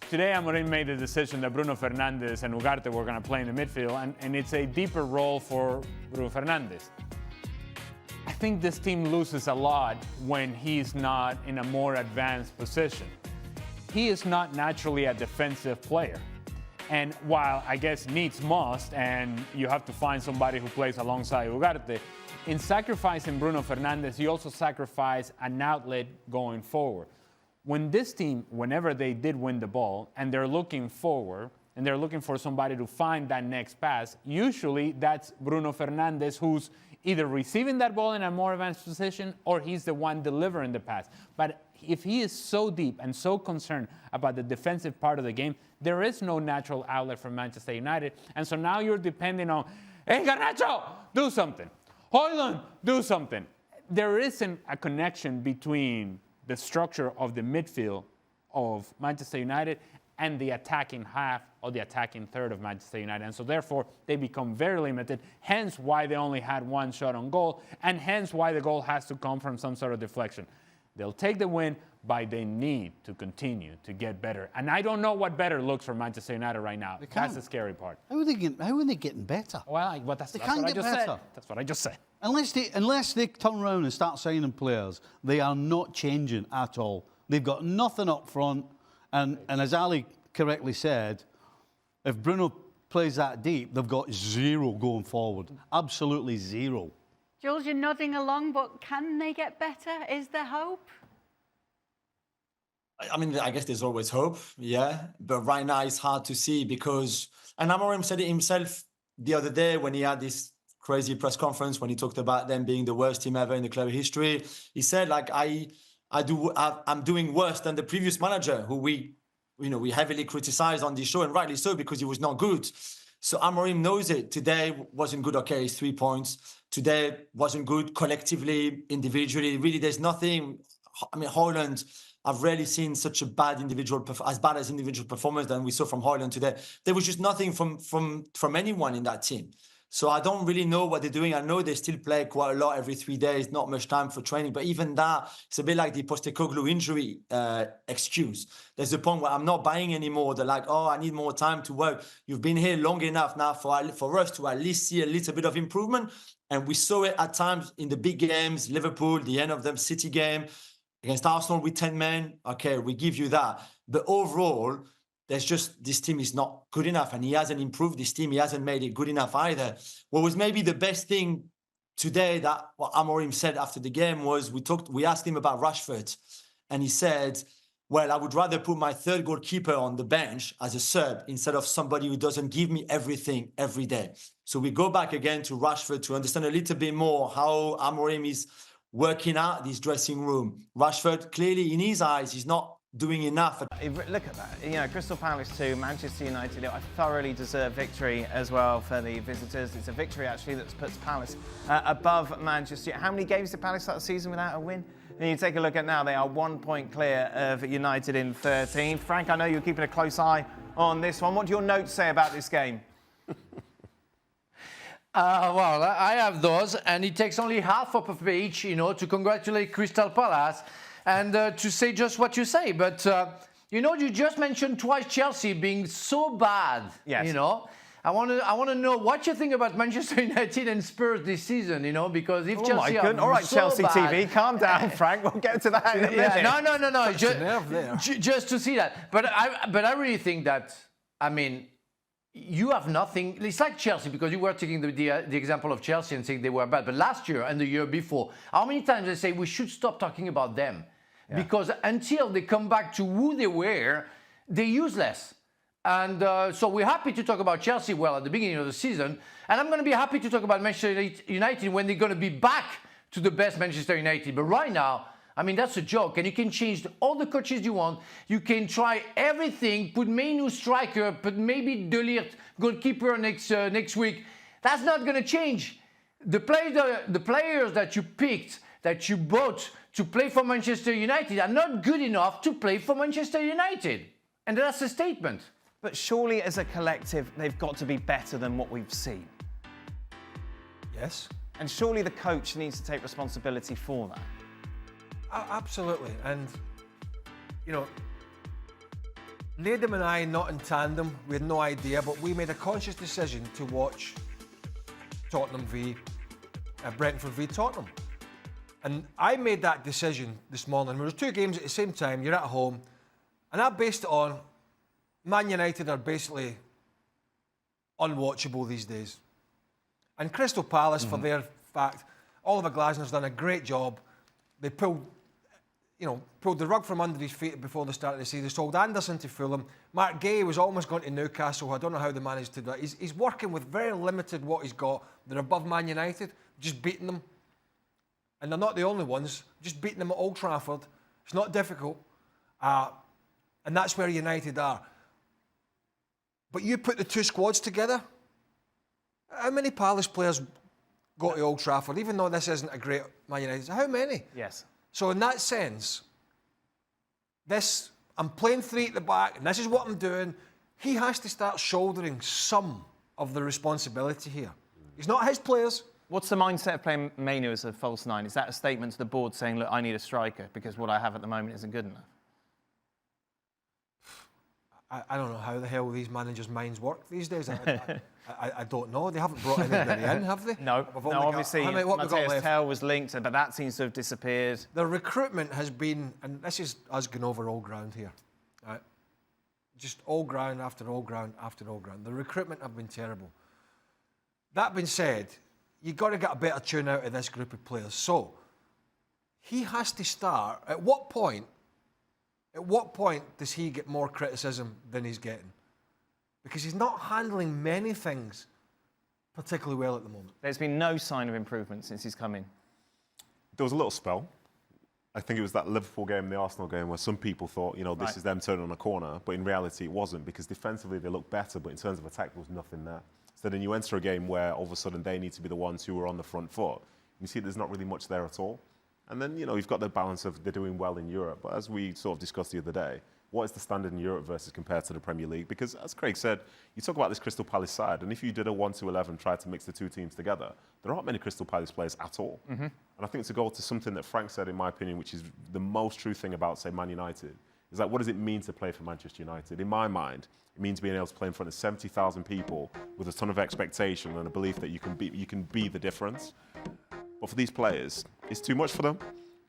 [SPEAKER 3] today Amorim made the decision that Bruno Fernandes and Ugarte were going to play in the midfield, and it's a deeper role for Bruno Fernandes. I think this team loses a lot when he's not in a more advanced position. He is not naturally a defensive player. And while I guess needs must, and you have to find somebody who plays alongside Ugarte, in sacrificing Bruno Fernandes, you also sacrifice an outlet going forward. When this team, whenever they did win the ball, and they're looking forward, and they're looking for somebody to find that next pass, usually that's Bruno Fernandes, who's either receiving that ball in a more advanced position, or he's the one delivering the pass. But if he is so deep and so concerned about the defensive part of the game, there is no natural outlet for Manchester United. And so now you're depending on, hey, Garnacho, do something. Højlund, do something. There isn't a connection between the structure of the midfield of Manchester United and the attacking half or the attacking third of Manchester United. And so therefore, they become very limited, hence why they only had one shot on goal, and hence why the goal has to come from some sort of deflection. They'll take the win, but they need to continue to get better. And I don't know what better looks for Manchester United right now. That's the scary part.
[SPEAKER 2] How are they getting better?
[SPEAKER 3] Well, that's
[SPEAKER 2] they
[SPEAKER 3] what
[SPEAKER 2] can't
[SPEAKER 3] I
[SPEAKER 2] get
[SPEAKER 3] just
[SPEAKER 2] better.
[SPEAKER 3] said. That's what I just said.
[SPEAKER 2] Unless they turn around and start signing players, they are not changing at all. They've got nothing up front. And as Ali correctly said, if Bruno plays that deep, they've got zero going forward. Absolutely zero.
[SPEAKER 5] Jules, you're nodding along, but can they get better? Is there hope?
[SPEAKER 16] I mean, I guess there's always hope, yeah. But right now it's hard to see because, and Amorim said it himself the other day when he had this crazy press conference when he talked about them being the worst team ever in the club history. He said, like, I'm doing worse than the previous manager who we heavily criticized on this show, and rightly so, because he was not good. So Amorim knows it. Today wasn't good. Okay, it's 3 points. Today wasn't good collectively, individually. Really, there's nothing. I mean, Højlund, I've rarely seen such a bad individual performance than we saw from Højlund today. There was just nothing from anyone in that team. So I don't really know what they're doing. I know they still play quite a lot every 3 days, not much time for training. But even that, it's a bit like the Postecoglou injury excuse. There's a point where I'm not buying anymore. They're like, oh, I need more time to work. You've been here long enough now for us to at least see a little bit of improvement. And we saw it at times in the big games, Liverpool, the end of the City game, against Arsenal with 10 men. Okay, we give you that. But overall, there's just, this team is not good enough, and he hasn't improved this team. He hasn't made it good enough either. What was maybe the best thing today that what Amorim said after the game was we asked him about Rashford, and he said, well, I would rather put my third goalkeeper on the bench as a sub instead of somebody who doesn't give me everything every day. So we go back again to Rashford to understand a little bit more how Amorim is working out this dressing room. Rashford, clearly in his eyes, he's not doing enough.
[SPEAKER 1] Look at that. You know, Crystal Palace 2, Manchester United, a thoroughly deserved victory as well for the visitors. It's a victory, actually, that puts Palace above Manchester. How many games did Palace start the season without a win? And you take a look at now, they are 1 point clear of United in 13. Frank, I know you're keeping a close eye on this one. What do your notes say about this game?
[SPEAKER 4] Well, I have those, and it takes only half of a page, to congratulate Crystal Palace and to say just what you say. But, you just mentioned twice Chelsea being so bad.
[SPEAKER 1] Yes.
[SPEAKER 4] I want to know what you think about Manchester United and Spurs this season, because if Chelsea are
[SPEAKER 1] All right,
[SPEAKER 4] so
[SPEAKER 1] Chelsea
[SPEAKER 4] bad,
[SPEAKER 1] TV, calm down, Frank. We'll get to that in a minute.
[SPEAKER 4] No. Just to see that. But I really think that, you have nothing. It's like Chelsea, because you were taking the example of Chelsea and saying they were bad. But last year and the year before, how many times they say we should stop talking about them? Yeah. Because until they come back to who they were, they're useless. And so we're happy to talk about Chelsea at the beginning of the season. And I'm going to be happy to talk about Manchester United when they're going to be back to the best Manchester United. But right now, that's a joke. And you can change all the coaches you want. You can try everything, put Mainu striker, put maybe De Ligt goalkeeper next week. That's not going to change. The players that you picked, that you bought to play for Manchester United are not good enough to play for Manchester United. And that's a statement.
[SPEAKER 1] But surely as a collective, they've got to be better than what we've seen.
[SPEAKER 9] Yes.
[SPEAKER 1] And surely the coach needs to take responsibility for that.
[SPEAKER 9] Absolutely. And, Nedum and I, not in tandem, we had no idea, but we made a conscious decision to watch Tottenham v Brentford v Tottenham. And I made that decision this morning. There was 2 games at the same time, you're at home, and I based it on Man United are basically unwatchable these days. And Crystal Palace, for their fact, Oliver Glasner's done a great job. They pulled the rug from under his feet before the start of the season. They sold Anderson to Fulham. Mark Gay was almost going to Newcastle. I don't know how they managed to do that. He's working with very limited what he's got. They're above Man United, just beating them. And they're not the only ones, just beating them at Old Trafford. It's not difficult. And that's where United are. But you put the 2 squads together, how many Palace players
[SPEAKER 17] go to Old Trafford, even though this isn't a great Man United. How many?
[SPEAKER 1] Yes.
[SPEAKER 17] So in that sense, I'm playing 3 at the back, and this is what I'm doing. He has to start shouldering some of the responsibility here. He's not his players.
[SPEAKER 1] What's the mindset of playing Mainu as a false 9? Is that a statement to the board saying, look, I need a striker because what I have at the moment isn't good enough?
[SPEAKER 17] I don't know how the hell these managers' minds work these days. I don't know. They haven't brought anybody in, have they?
[SPEAKER 1] No, obviously, Matthias Tell was linked, but that seems to have disappeared.
[SPEAKER 17] The recruitment has been, and this is us going over old ground here, right? Just old ground after old ground after old ground. The recruitment have been terrible. That being said, you've got to get a better tune out of this group of players. So, he has to start. At what point does he get more criticism than he's getting? Because he's not handling many things particularly well at the moment.
[SPEAKER 1] There's been no sign of improvement since he's come in.
[SPEAKER 18] There was a little spell. I think it was that Liverpool game and the Arsenal game where some people thought, this is them turning on a corner, but in reality it wasn't, because defensively they looked better, but in terms of attack there was nothing there. So then you enter a game where all of a sudden they need to be the ones who are on the front foot. You see there's not really much there at all. And then, you've got the balance of they're doing well in Europe. But as we sort of discussed the other day, what is the standard in Europe versus compared to the Premier League? Because as Craig said, you talk about this Crystal Palace side, and if you did a 1-2-11, tried to mix the two teams together, there aren't many Crystal Palace players at all. Mm-hmm. And I think to go to something that Frank said, in my opinion, which is the most true thing about, say, Man United, is like, what does it mean to play for Manchester United? In my mind, it means being able to play in front of 70,000 people with a ton of expectation and a belief that you can be the difference. But for these players, it's too much for them.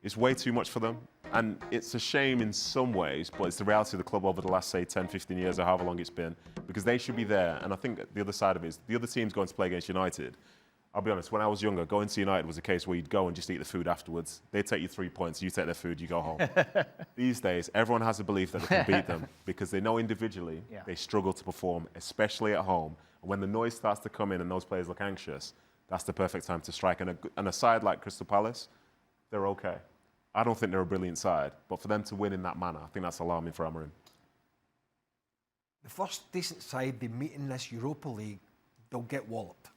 [SPEAKER 18] It's way too much for them. And it's a shame in some ways, but it's the reality of the club over the last, say, 10, 15 years or however long it's been, because they should be there. And I think the other side of it is the other teams going to play against United. I'll be honest, when I was younger, going to United was a case where you'd go and just eat the food afterwards. They take you 3 points, you take their food, you go home. These days, everyone has a belief that they can beat them because they know individually they struggle to perform, especially at home. And when the noise starts to come in and those players look anxious, that's the perfect time to strike. And a side like Crystal Palace, they're okay. I don't think they're a brilliant side, but for them to win in that manner, I think that's alarming for Amorim.
[SPEAKER 17] The first decent side they meet in this Europa League, they'll get walloped.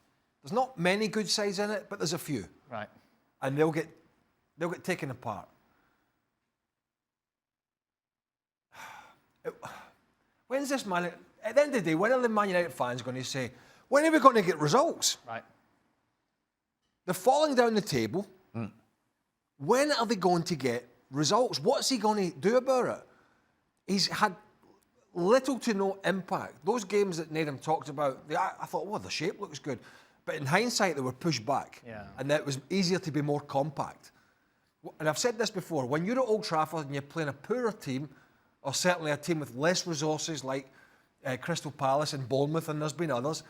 [SPEAKER 17] There's not many good sides in it, but there's a few.
[SPEAKER 1] Right.
[SPEAKER 17] And they'll get taken apart. When's this man? At the end of the day, when are the Man United fans going to say, when are we going to get results?
[SPEAKER 1] Right.
[SPEAKER 17] They're falling down the table. Mm. When are they going to get results? What's he going to do about it? He's had little to no impact. Those games that Nedum talked about, I thought, the shape looks good. But in hindsight, they were pushed back.
[SPEAKER 1] Yeah.
[SPEAKER 17] And that it was easier to be more compact. And I've said this before, when you're at Old Trafford and you're playing a poorer team, or certainly a team with less resources like Crystal Palace and Bournemouth, and there's been others,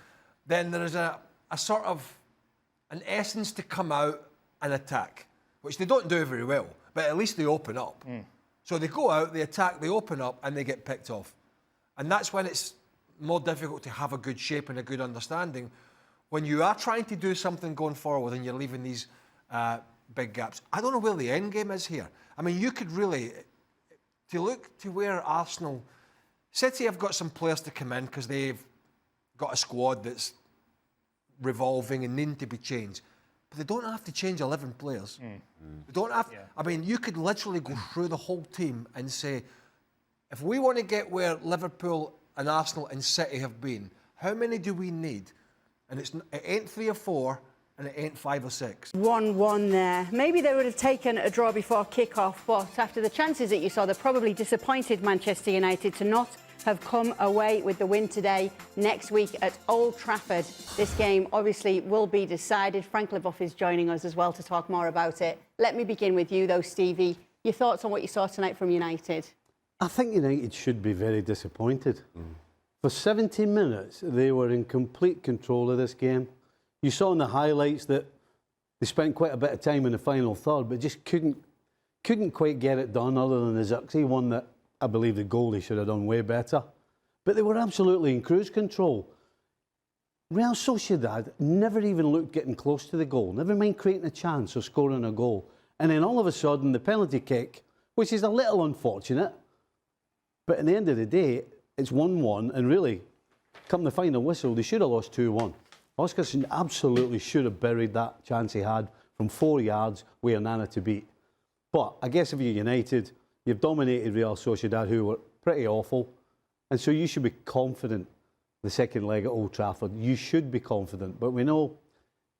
[SPEAKER 17] then there is a sort of an essence to come out and attack, which they don't do very well, but at least they open up. Mm. So they go out, they attack, they open up, and they get picked off. And that's when it's more difficult to have a good shape and a good understanding. When you are trying to do something going forward and you're leaving these big gaps. I don't know where the end game is here. I mean, you could really, to look to where Arsenal, City have got some players to come in because they've got a squad that's revolving and needing to be changed. But they don't have to change 11 players. Mm. They don't have. Yeah. I mean, you could literally go through the whole team and say, if we want to get where Liverpool and Arsenal and City have been, how many do we need? And it ain't 3 or 4, and it ain't 5 or 6.
[SPEAKER 5] 1-1 there. Maybe they would have taken a draw before kick-off, but after the chances that you saw, they're probably disappointed Manchester United to not have come away with the win today. Next week at Old Trafford, this game obviously will be decided. Frank Leboeuf is joining us as well to talk more about it. Let me begin with you, though, Stevie. Your thoughts on what you saw tonight from United?
[SPEAKER 2] I think United should be very disappointed. For 70 minutes, they were in complete control of this game. You saw in the highlights that they spent quite a bit of time in the final third, but just couldn't quite get it done, other than the Zirkzee one that I believe the goalie should have done way better. But they were absolutely in cruise control. Real Sociedad never even looked getting close to the goal, never mind creating a chance or scoring a goal. And then all of a sudden, the penalty kick, which is a little unfortunate, but at the end of the day, it's 1-1, and really, come the final whistle, they should have lost 2-1. Oscarson absolutely should have buried that chance he had from 4 yards with Onana to beat. But I guess if you're United, you've dominated Real Sociedad, who were pretty awful, and so you should be confident the second leg at Old Trafford. You should be confident, but we know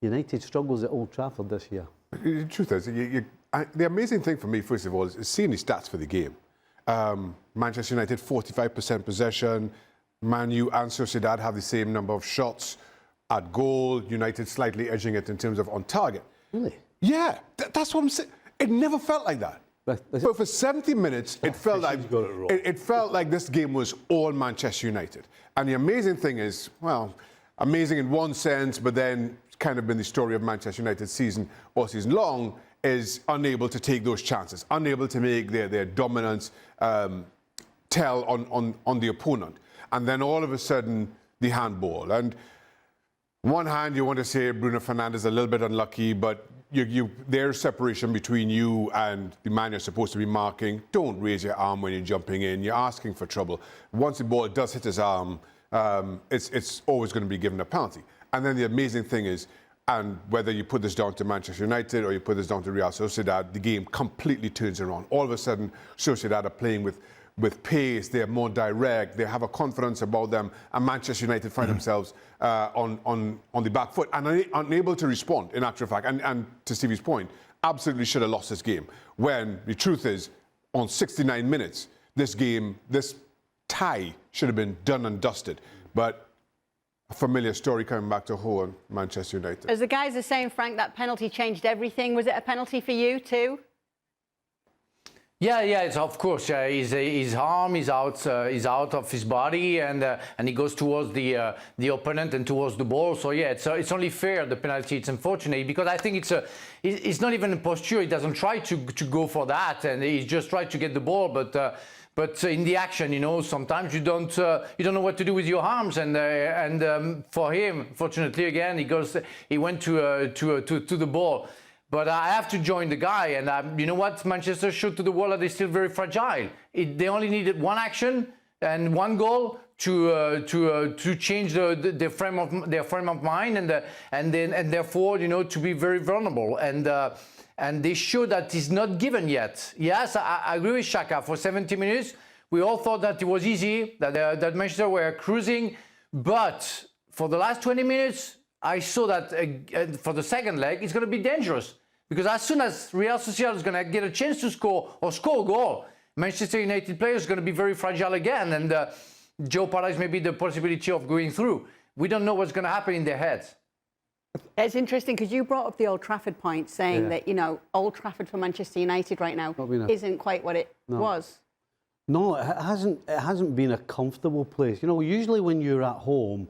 [SPEAKER 2] United struggles at Old Trafford this year.
[SPEAKER 10] The truth is, the amazing thing for me, first of all, is seeing the stats for the game. Manchester United, 45% possession. Man U and Sociedad have the same number of shots at goal. United slightly edging it in terms of on target.
[SPEAKER 2] Really?
[SPEAKER 10] Yeah, that's what I'm saying. It never felt like that. But for 70 minutes, it felt like this game was all Manchester United. And the amazing thing is, well, amazing in one sense, but then it's kind of been the story of Manchester United's season all season long, is unable to take those chances, unable to make their dominance tell on the opponent. And then all of a sudden, the handball. And one hand, you want to say Bruno Fernandes a little bit unlucky, but there's separation between you and the man you're supposed to be marking. Don't raise your arm when you're jumping in. You're asking for trouble. Once the ball does hit his arm, it's always going to be given a penalty. And then the amazing thing is, and whether you put this down to Manchester United or you put this down to Real Sociedad, the game completely turns around. All of a sudden, Sociedad are playing with pace, they're more direct, they have a confidence about them, and Manchester United find themselves on the back foot and unable to respond, in actual fact. And to Stevie's point, absolutely should have lost this game. When the truth is, on 69 minutes, this tie should have been done and dusted. But a familiar story coming back to home, Manchester United.
[SPEAKER 5] As the guys are saying, Frank, that penalty changed everything. Was it a penalty for you too?
[SPEAKER 4] Yeah, it's, of course. His arm is out of his body, and he goes towards the opponent and towards the ball. So yeah, it's only fair, the penalty. It's unfortunate because I think it's not even a posture. He doesn't try to go for that, and he just tried to get the ball. But in the action, you know, sometimes you don't know what to do with your arms, and for him, fortunately, again, he went to the ball. But I have to join the guy, and you know what? Manchester showed to the world that they're still very fragile. They only needed one action and one goal to change their frame of mind, and therefore, you know, to be very vulnerable. And they show that it's not given yet. Yes, I agree with Xhaka. For 70 minutes, we all thought that it was easy, that Manchester were cruising, but for the last 20 minutes. I saw that for the second leg, it's going to be dangerous. Because as soon as Real Sociedad is going to get a chance to score or score a goal, Manchester United players are going to be very fragile again. And Joe Paradise may be the possibility of going through. We don't know what's going to happen in their heads.
[SPEAKER 5] It's interesting because you brought up the Old Trafford point, saying that, you know, Old Trafford for Manchester United right now isn't quite what it was.
[SPEAKER 2] No, it hasn't been a comfortable place. You know, usually when you're at home,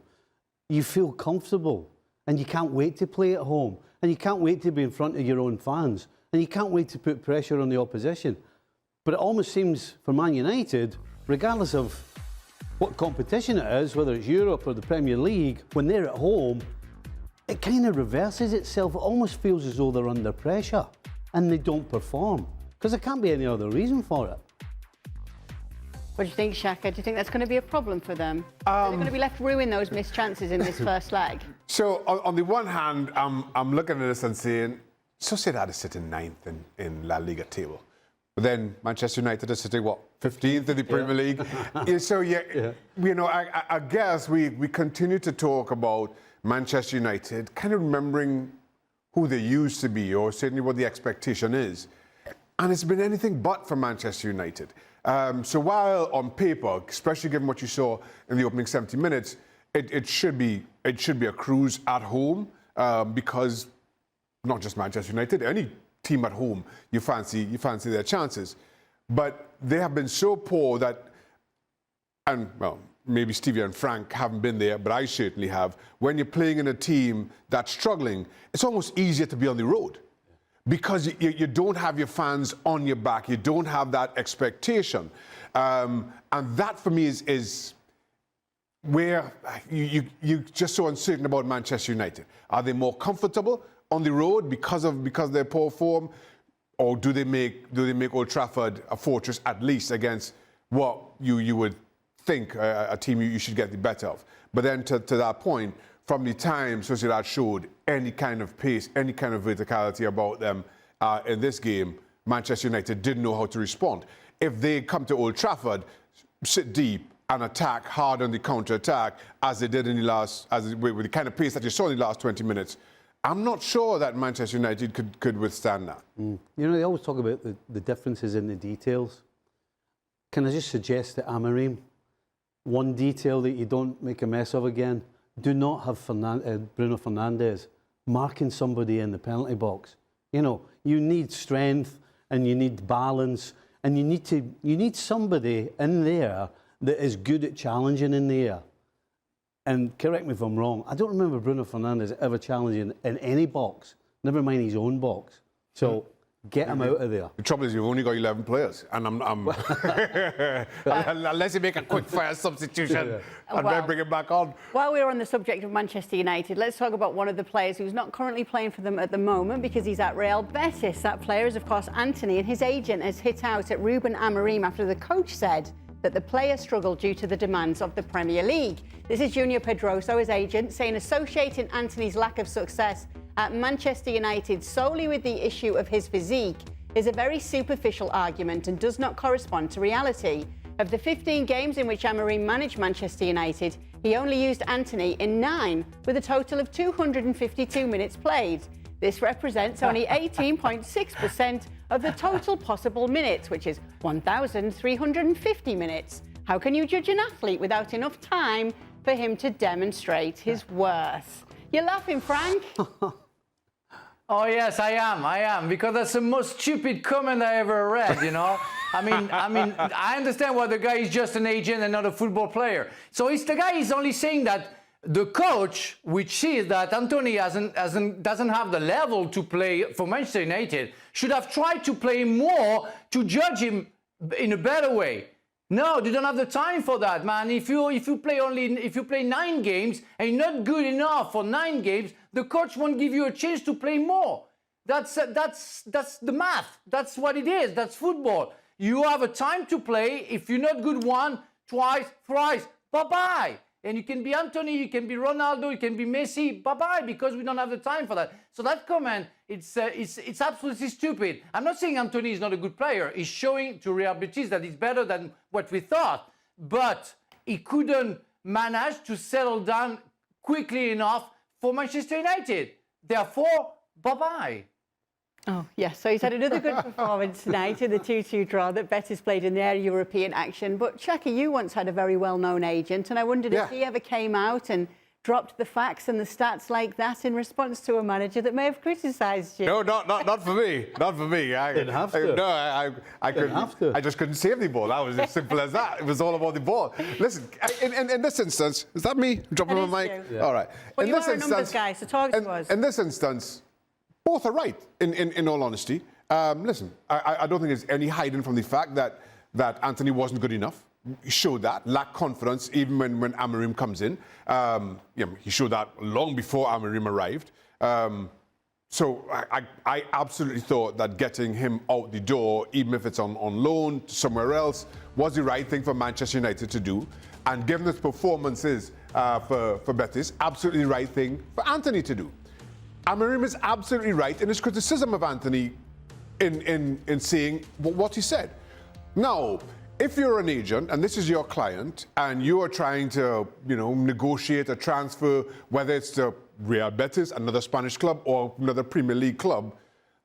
[SPEAKER 2] you feel comfortable. And you can't wait to play at home. And you can't wait to be in front of your own fans. And you can't wait to put pressure on the opposition. But it almost seems for Man United, regardless of what competition it is, whether it's Europe or the Premier League, when they're at home, it kind of reverses itself. It almost feels as though they're under pressure and they don't perform. Because there can't be any other reason for it.
[SPEAKER 5] What do you think, Xhaka? Do you think that's going to be a problem for them? Are they going to be left ruin those missed chances in this first leg?
[SPEAKER 10] So, on the one hand, I'm looking at this and saying, Sociedad is sitting 9th in La Liga table. But then Manchester United is sitting, 15th in the Premier League? So, you know, I guess we continue to talk about Manchester United, kind of remembering who they used to be, or certainly what the expectation is. And it's been anything but for Manchester United. So while on paper, especially given what you saw in the opening 70 minutes, it should be a cruise at home because not just Manchester United, any team at home, you fancy their chances. But they have been so poor that, and well, maybe Stevie and Frank haven't been there, but I certainly have. When you're playing in a team that's struggling, it's almost easier to be on the road. Because you don't have your fans on your back, you don't have that expectation, and that for me is where you just so uncertain about Manchester United. Are they more comfortable on the road because of their poor form, or do they make Old Trafford a fortress at least against what you would think a team you should get the better of? But then to that point, from the time Sociedad showed any kind of pace, any kind of verticality about them in this game, Manchester United didn't know how to respond. If they come to Old Trafford, sit deep and attack hard on the counter-attack, as they did in the last, with the kind of pace that you saw in the last 20 minutes, I'm not sure that Manchester United could withstand that.
[SPEAKER 2] You know, they always talk about the differences in the details. Can I just suggest that Amorim, one detail that you don't make a mess of again, do not have Bruno Fernandes marking somebody in the penalty box. You know, you need strength and you need balance, and you need somebody in there that is good at challenging in the air. And correct me if I'm wrong, I don't remember Bruno Fernandes ever challenging in any box, never mind his own box. So get him out of there.
[SPEAKER 10] The trouble is you've only got 11 players, and I'm unless you make a quick fire substitution and then bring it back on.
[SPEAKER 5] While we're on the subject of Manchester United, let's talk about one of the players who's not currently playing for them at the moment because he's at Real Betis. That player is, of course, Antony, and his agent has hit out at Ruben Amorim after the coach said that the player struggled due to the demands of the Premier League. This is Junior Pedroso, his agent, saying associating Antony's lack of success at Manchester United solely with the issue of his physique is a very superficial argument and does not correspond to reality. Of the 15 games in which Amorim managed Manchester United, he only used Antony in 9, with a total of 252 minutes played. This represents only 18.6% of the total possible minutes, which is 1,350 minutes. How can you judge an athlete without enough time for him to demonstrate his worth? You're laughing, Frank?
[SPEAKER 4] Oh yes, I am, because that's the most stupid comment I ever read, you know. I mean, I understand why the guy is just an agent and not a football player. So the guy is only saying that the coach, which sees that Antony doesn't have the level to play for Manchester United, should have tried to play more to judge him in a better way. No, they don't have the time for that, man. If you play 9 games and you're not good enough for 9 games, the coach won't give you a chance to play more. That's the math. That's what it is. That's football. You have a time to play. If you're not good 1, twice, thrice, bye-bye. And you can be Antony, you can be Ronaldo, you can be Messi, bye-bye, because we don't have the time for that. So that comment, it's absolutely stupid. I'm not saying Antony is not a good player. He's showing to Real Betis that he's better than what we thought. But he couldn't manage to settle down quickly enough for Manchester United. Therefore, bye-bye.
[SPEAKER 5] Oh, yes. So he's had another good performance tonight in the 2-2 draw that Betis played in their European action. But, Chucky, you once had a very well-known agent, and I wondered if he ever came out and dropped the facts and the stats like that in response to a manager that may have criticised you.
[SPEAKER 10] No, not for me. Not for me. I
[SPEAKER 2] didn't have to.
[SPEAKER 10] I couldn't have to. I just couldn't save the ball. That was as simple as that. It was all about the ball. Listen, in this instance, is that me dropping my mic?
[SPEAKER 5] Yeah.
[SPEAKER 10] All right.
[SPEAKER 5] Well,
[SPEAKER 10] in
[SPEAKER 5] you
[SPEAKER 10] this
[SPEAKER 5] are a numbers guy, so talk to us.
[SPEAKER 10] In this instance, both are right, in all honesty. Listen, I don't think there's any hiding from the fact that Antony wasn't good enough. He showed that, lacked confidence even when Amorim comes in. He showed that long before Amorim arrived. So I absolutely thought that getting him out the door, even if it's on loan to somewhere else, was the right thing for Manchester United to do. And given his performances for Betis, absolutely the right thing for Antony to do. Amorim is absolutely right in his criticism of Antony in saying what he said. Now, if you're an agent and this is your client and you are trying to, negotiate a transfer, whether it's to Real Betis, another Spanish club, or another Premier League club,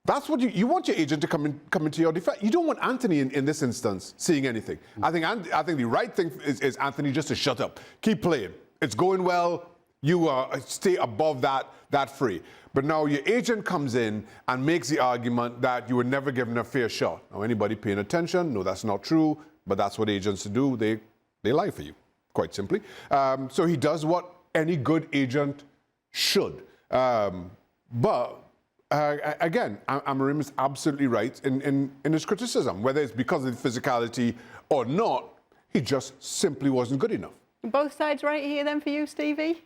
[SPEAKER 10] that's what you want your agent to come into your defense. You don't want Antony in this instance saying anything. I think the right thing is Antony just to shut up, keep playing. It's going well. You stay above that fray. But now your agent comes in and makes the argument that you were never given a fair shot. Now, anybody paying attention, no, that's not true, but that's what agents do. They lie for you, quite simply. So he does what any good agent should. But again, Amorim is absolutely right in his criticism. Whether it's because of the physicality or not, he just simply wasn't good enough.
[SPEAKER 5] Both sides right here then for you, Stevie?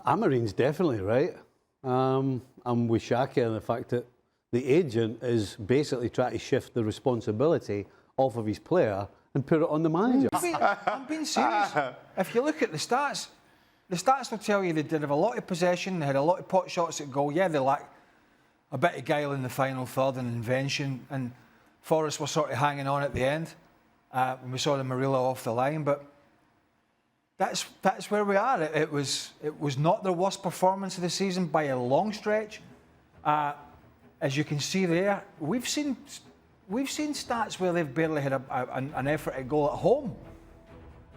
[SPEAKER 2] Amorim's definitely right. I'm with Shaka in the fact that the agent is basically trying to shift the responsibility off of his player and put it on the manager.
[SPEAKER 17] I'm being serious. If you look at the stats, the stats will tell you they did have a lot of possession, they had a lot of pot shots at goal. Yeah, they lacked a bit of guile in the final third and invention, and Forest were sort of hanging on at the end when we saw the Marilla off the line, but that's where we are. It was not their worst performance of the season by a long stretch. As you can see there, we've seen stats where they've barely had an effort at goal at home.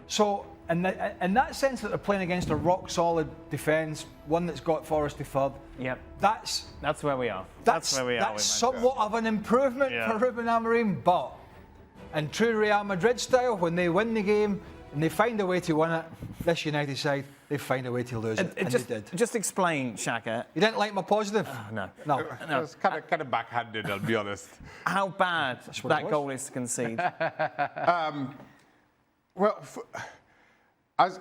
[SPEAKER 17] So, in that sense that they're playing against a rock-solid defence, one that's got Forest to third.
[SPEAKER 1] Yep.
[SPEAKER 17] That's
[SPEAKER 1] where we are. That's where we are.
[SPEAKER 17] That's somewhat of an improvement for Ruben Amorim, but in true Real Madrid style, when they win the game and they find a way to win it, this United side, they find a way to lose it, and they did.
[SPEAKER 1] Just explain, Shaka.
[SPEAKER 17] You didn't like my positive?
[SPEAKER 1] No.
[SPEAKER 10] It was kind of backhanded, I'll be honest.
[SPEAKER 1] How bad that goal is to concede?
[SPEAKER 10] Well, as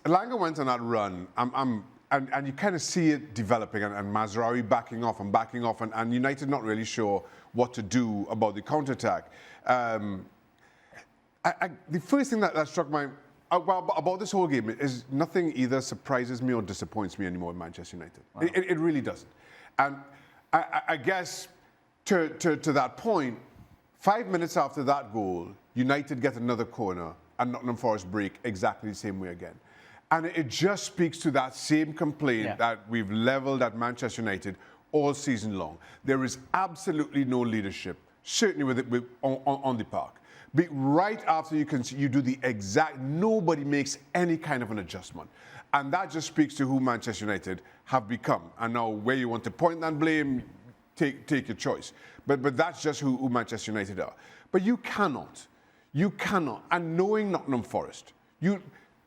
[SPEAKER 10] Elanga went on that run, and you kind of see it developing, and Mazraoui backing off, and United not really sure what to do about the counterattack. The first thing that struck my about this whole game is nothing either surprises me or disappoints me anymore in Manchester United. Wow. It really doesn't. And I guess to that point, 5 minutes after that goal, United get another corner and Nottingham Forest break exactly the same way again. And it just speaks to that same complaint that we've levelled at Manchester United all season long. There is absolutely no leadership, certainly on the park. But right after you do the exact, nobody makes any kind of an adjustment. And that just speaks to who Manchester United have become. And now where you want to point and blame, take your choice. But that's just who Manchester United are. But you cannot, and knowing Nottingham Forest,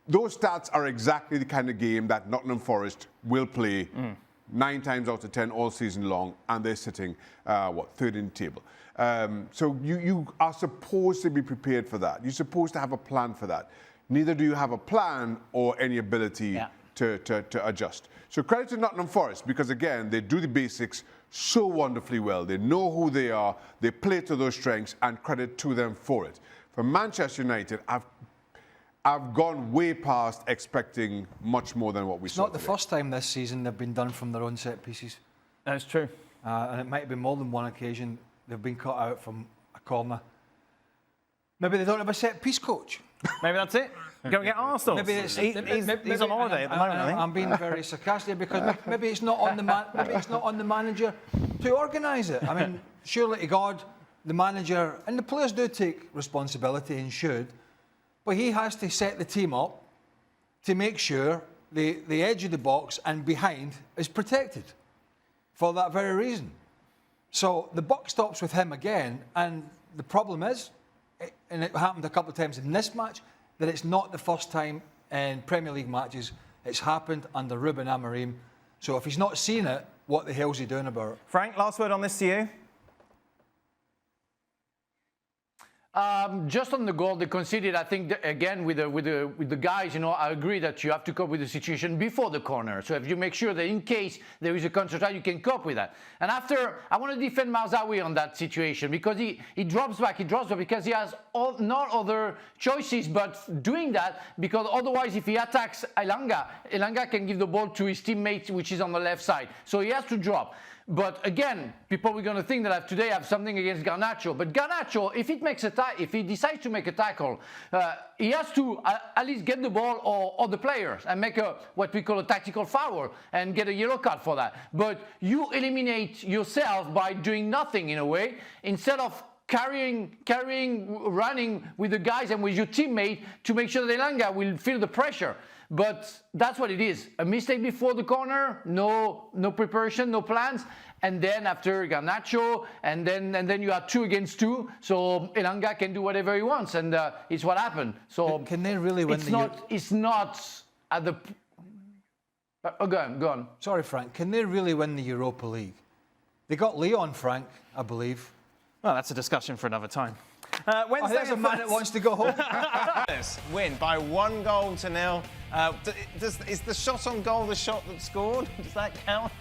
[SPEAKER 10] those stats are exactly the kind of game that Nottingham Forest will play 9 times out of 10 all season long, and they're sitting, third in the table. So you are supposed to be prepared for that. You're supposed to have a plan for that. Neither do you have a plan or any ability to adjust. So credit to Nottingham Forest, because again, they do the basics so wonderfully well. They know who they are, they play to those strengths, and credit to them for it. For Manchester United, I've gone way past expecting much more than what we saw.
[SPEAKER 17] It's not the first time this season they've been done from their own set pieces.
[SPEAKER 1] That's true.
[SPEAKER 17] And it might have been more than one occasion they've been cut out from a corner. Maybe they don't have a set piece coach.
[SPEAKER 1] Maybe that's it. Go get Arsenal. Maybe he's on holiday at the moment. I think.
[SPEAKER 17] I'm being very sarcastic because maybe it's not on the manager to organise it. I mean, surely to God, the manager and the players do take responsibility and should, but he has to set the team up to make sure the edge of the box and behind is protected for that very reason. So the buck stops with him again, and the problem is, and it happened a couple of times in this match, that it's not the first time in Premier League matches it's happened under Ruben Amorim. So if he's not seen it, what the hell's he doing about it?
[SPEAKER 1] Frank, last word on this to you.
[SPEAKER 4] Just on the goal they conceded, I think again with the guys, I agree that you have to cope with the situation before the corner. So if you make sure that in case there is a counter-attack, you can cope with that. And after, I want to defend Mazraoui on that situation because he drops back because he has not other choices but doing that, because otherwise if he attacks Elanga can give the ball to his teammate which is on the left side. So he has to drop. But again, people are going to think that I today have something against Garnacho. But Garnacho, if he decides to make a tackle, he has to at least get the ball or the players and make what we call a tactical foul and get a yellow card for that. But you eliminate yourself by doing nothing in a way, instead of carrying, running with the guys and with your teammate to make sure that Elanga will feel the pressure. But that's what it is. A mistake before the corner, no preparation, no plans. And then after Garnacho, and then you are 2 against 2. So Elanga can do whatever he wants, and it's what happened. So
[SPEAKER 17] can they really win
[SPEAKER 4] it's not at the... go on.
[SPEAKER 17] Sorry, Frank. Can they really win the Europa League? They got Leon, Frank, I believe.
[SPEAKER 1] Well, that's a discussion for another time.
[SPEAKER 17] Wednesday, there's a man that wants to go home.
[SPEAKER 1] Win by 1-0. Is the shot on goal the shot that scored? Does that count?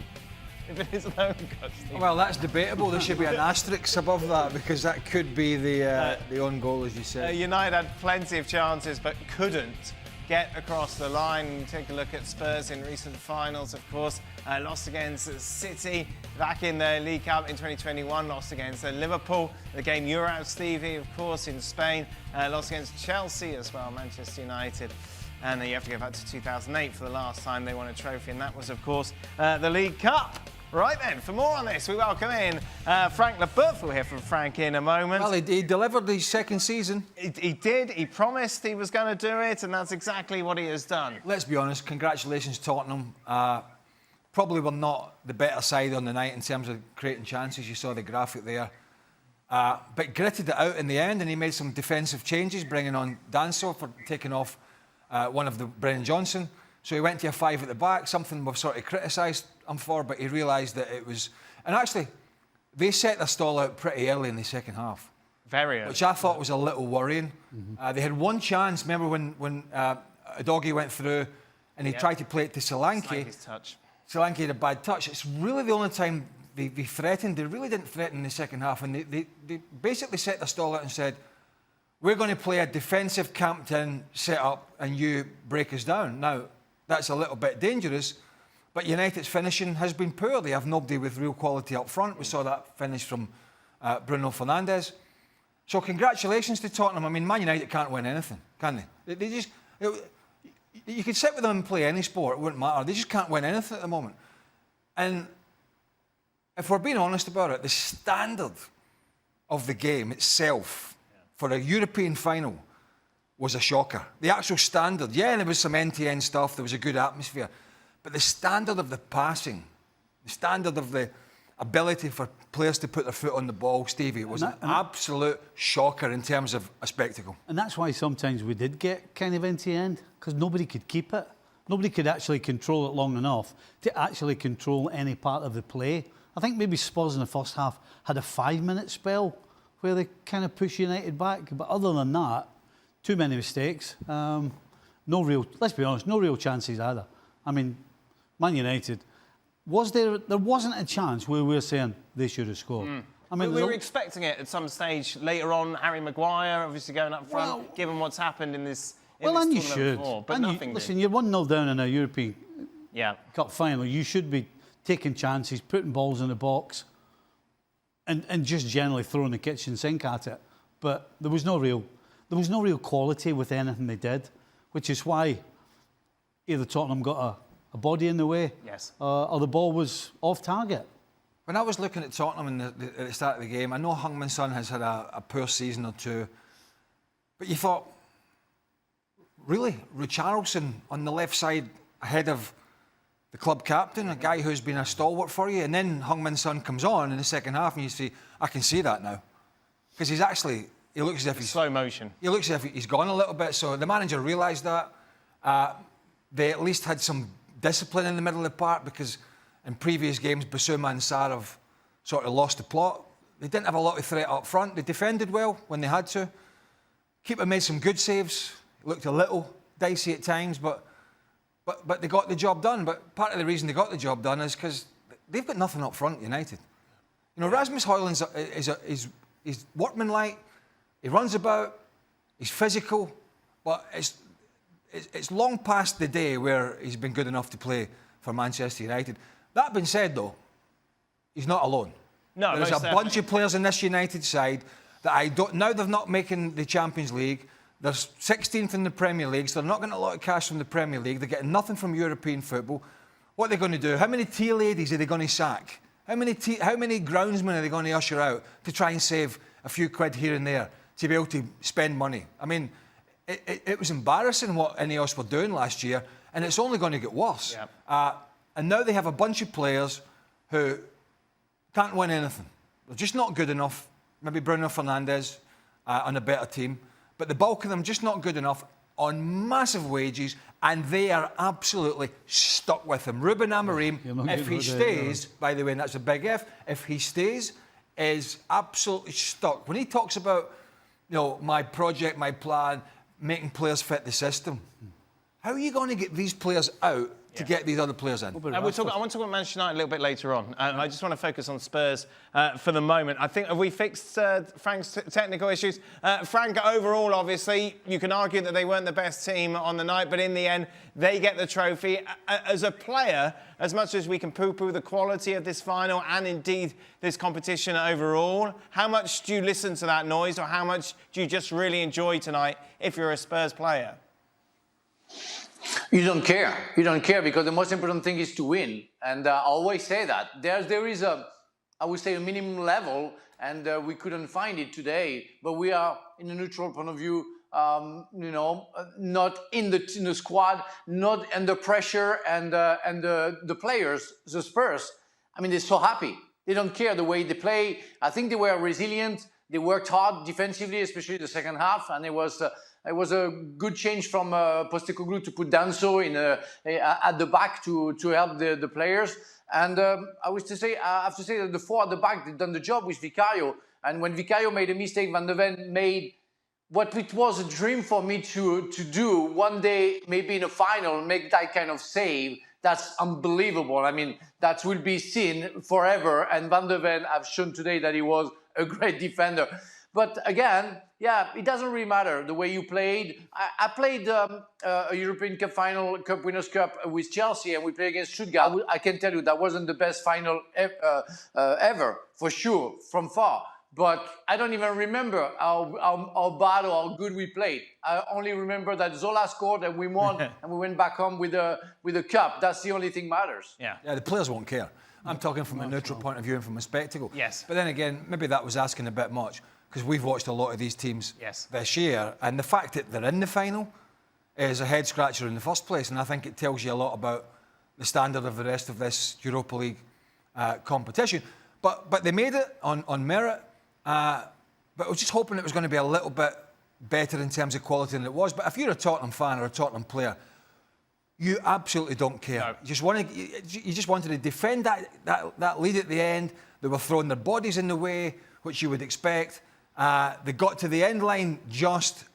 [SPEAKER 1] If it is an own goal,
[SPEAKER 17] well, that's debatable. There should be an asterisk above that because that could be the own goal, as you said.
[SPEAKER 1] United had plenty of chances but couldn't get across the line. Take a look at Spurs in recent finals, of course. Lost against City back in the League Cup in 2021. Lost against Liverpool. The game you're out, Stevie, of course, in Spain. Lost against Chelsea as well, Manchester United. And then you have to go back to 2008 for the last time they won a trophy, and that was, of course, the League Cup. Right then, for more on this, we welcome in Frank Leboeuf. We'll hear from Frank in a moment.
[SPEAKER 17] Well, he delivered his second season.
[SPEAKER 1] He did. He promised he was going to do it, and that's exactly what he has done.
[SPEAKER 17] Let's be honest, congratulations, Tottenham. Probably were not the better side on the night in terms of creating chances. You saw the graphic there. But gritted it out in the end, and he made some defensive changes, bringing on Danso for taking off one of the Brennan Johnson. So he went to a 5 at the back, something we've sort of criticised him for, but he realised that it was... And actually, they set their stall out pretty early in the second half.
[SPEAKER 1] Very early.
[SPEAKER 17] Which I thought was a little worrying. They had one chance, remember when Udogie went through and he tried to play it to Solanke. Solanke had a bad touch. It's really the only time they threatened. They really didn't threaten in the second half, and they basically set their stall out and said, we're going to play a defensive camped-in set-up and you break us down. Now, that's a little bit dangerous, but United's finishing has been poor. They have nobody with real quality up front. We saw that finish from Bruno Fernandes. So congratulations to Tottenham. I mean, Man United can't win anything, can they? They just... You could sit with them and play any sport, it wouldn't matter. They just can't win anything at the moment. And if we're being honest about it, the standard of the game itself for a European final was a shocker. The actual standard, yeah, there was some end-to-end stuff, there was a good atmosphere, but the standard of the passing, the standard of the ability for players to put their foot on the ball, Stevie, it was an absolute shocker in terms of a spectacle.
[SPEAKER 2] And that's why sometimes we did get kind of end-to-end, because nobody could keep it. Nobody could actually control it long enough to actually control any part of the play. I think maybe Spurs in the first half had a 5-minute spell where they kind of pushed United back, but other than that, too many mistakes. No real, let's be honest, no real chances either. I mean, Man United, there wasn't a chance where we were saying they should have scored. I mean,
[SPEAKER 1] we were expecting it at some stage later on. Harry Maguire obviously going up front, given what's happened in this.
[SPEAKER 2] And you should.
[SPEAKER 1] Before, but nothing.
[SPEAKER 2] Listen, you're 1-0 down in a European Cup final. You should be taking chances, putting balls in the box, and just generally throwing the kitchen sink at it. But there was no real quality with anything they did, which is why either Tottenham got a body in the way, or the ball was off target.
[SPEAKER 17] When I was looking at Tottenham at the start of the game, I know Heung-min Son has had a poor season or two, but you thought, really, Richarlison on the left side ahead of the club captain, a guy who's been a stalwart for you, and then Heung-min Son comes on in the second half and you see, I can see that now. Because he looks as if he's...
[SPEAKER 1] Slow motion.
[SPEAKER 17] He looks as if he's gone a little bit, so the manager realised that. They at least had some discipline in the middle of the park, because in previous games, Bissouma and Sarr have sort of lost the plot. They didn't have a lot of threat up front. They defended well when they had to. Keeper made some good saves. Looked a little dicey at times, but they got the job done. But part of the reason they got the job done is because they've got nothing up front, United. You know, Rasmus Højlund is workmanlike. He runs about. He's physical, but it's long past the day where he's been good enough to play for Manchester United. That being said, though, he's not alone.
[SPEAKER 1] No,
[SPEAKER 17] there's a bunch of players in this United side that I don't... Now they're not making the Champions League. They're 16th in the Premier League, so they're not getting a lot of cash from the Premier League. They're getting nothing from European football. What are they going to do? How many tea ladies are they going to sack? How many groundsmen are they going to usher out to try and save a few quid here and there to be able to spend money? I mean, it was embarrassing what Ineos were doing last year, and it's only going to get worse. And now they have a bunch of players who can't win anything. They're just not good enough. Maybe Bruno Fernandes on a better team. But the bulk of them just not good enough on massive wages, and they are absolutely stuck with him. Ruben Amorim, if he stays, by the way, and that's a big if he stays, is absolutely stuck. When he talks about, you know, my project, my plan, making players fit the system, how are you going to get these players out to get these other players in.
[SPEAKER 1] I want to talk about Manchester United a little bit later on. I just want to focus on Spurs for the moment. I think, have we fixed Frank's technical issues? Frank, overall, obviously, you can argue that they weren't the best team on the night, but in the end, they get the trophy. As a player, as much as we can poo-poo the quality of this final and indeed this competition overall, how much do you listen to that noise, or how much do you just really enjoy tonight if you're a Spurs player?
[SPEAKER 4] You don't care. You don't care because the most important thing is to win. And I always say that. There is I would say, a minimum level, and we couldn't find it today. But we are, in a neutral point of view, not in the squad, not under pressure, and the players, the Spurs, I mean, they're so happy. They don't care the way they play. I think they were resilient. They worked hard defensively, especially the second half, and it was a good change from Postecoglou to put Danso at the back to help the players. And I have to say that the four at the back did done the job with Vicario. And when Vicario made a mistake, Van de Ven made what it was a dream for me to do one day, maybe in a final, make that kind of save. That's unbelievable. I mean, that will be seen forever. And Van de Ven have shown today that he was a great defender. But again, yeah, it doesn't really matter the way you played. I played a European Cup final, Cup Winners' Cup with Chelsea, and we played against Stuttgart. I can tell you that wasn't the best final ever, for sure, from far. But I don't even remember how bad or how good we played. I only remember that Zola scored and we won, and we went back home with a cup. That's the only thing matters.
[SPEAKER 17] Yeah, the players won't care. I'm talking from a neutral point of view and from a spectacle.
[SPEAKER 1] Yes.
[SPEAKER 17] But then again, maybe that was asking a bit much, because we've watched a lot of these teams this year, and the fact that they're in the final is a head scratcher in the first place, and I think it tells you a lot about the standard of the rest of this Europa League competition. But they made it on merit. But I was just hoping it was going to be a little bit better in terms of quality than it was. But if you're a Tottenham fan or a Tottenham player, you absolutely don't care. No. You just wanted to defend that lead at the end. They were throwing their bodies in the way, which you would expect. They got to the end line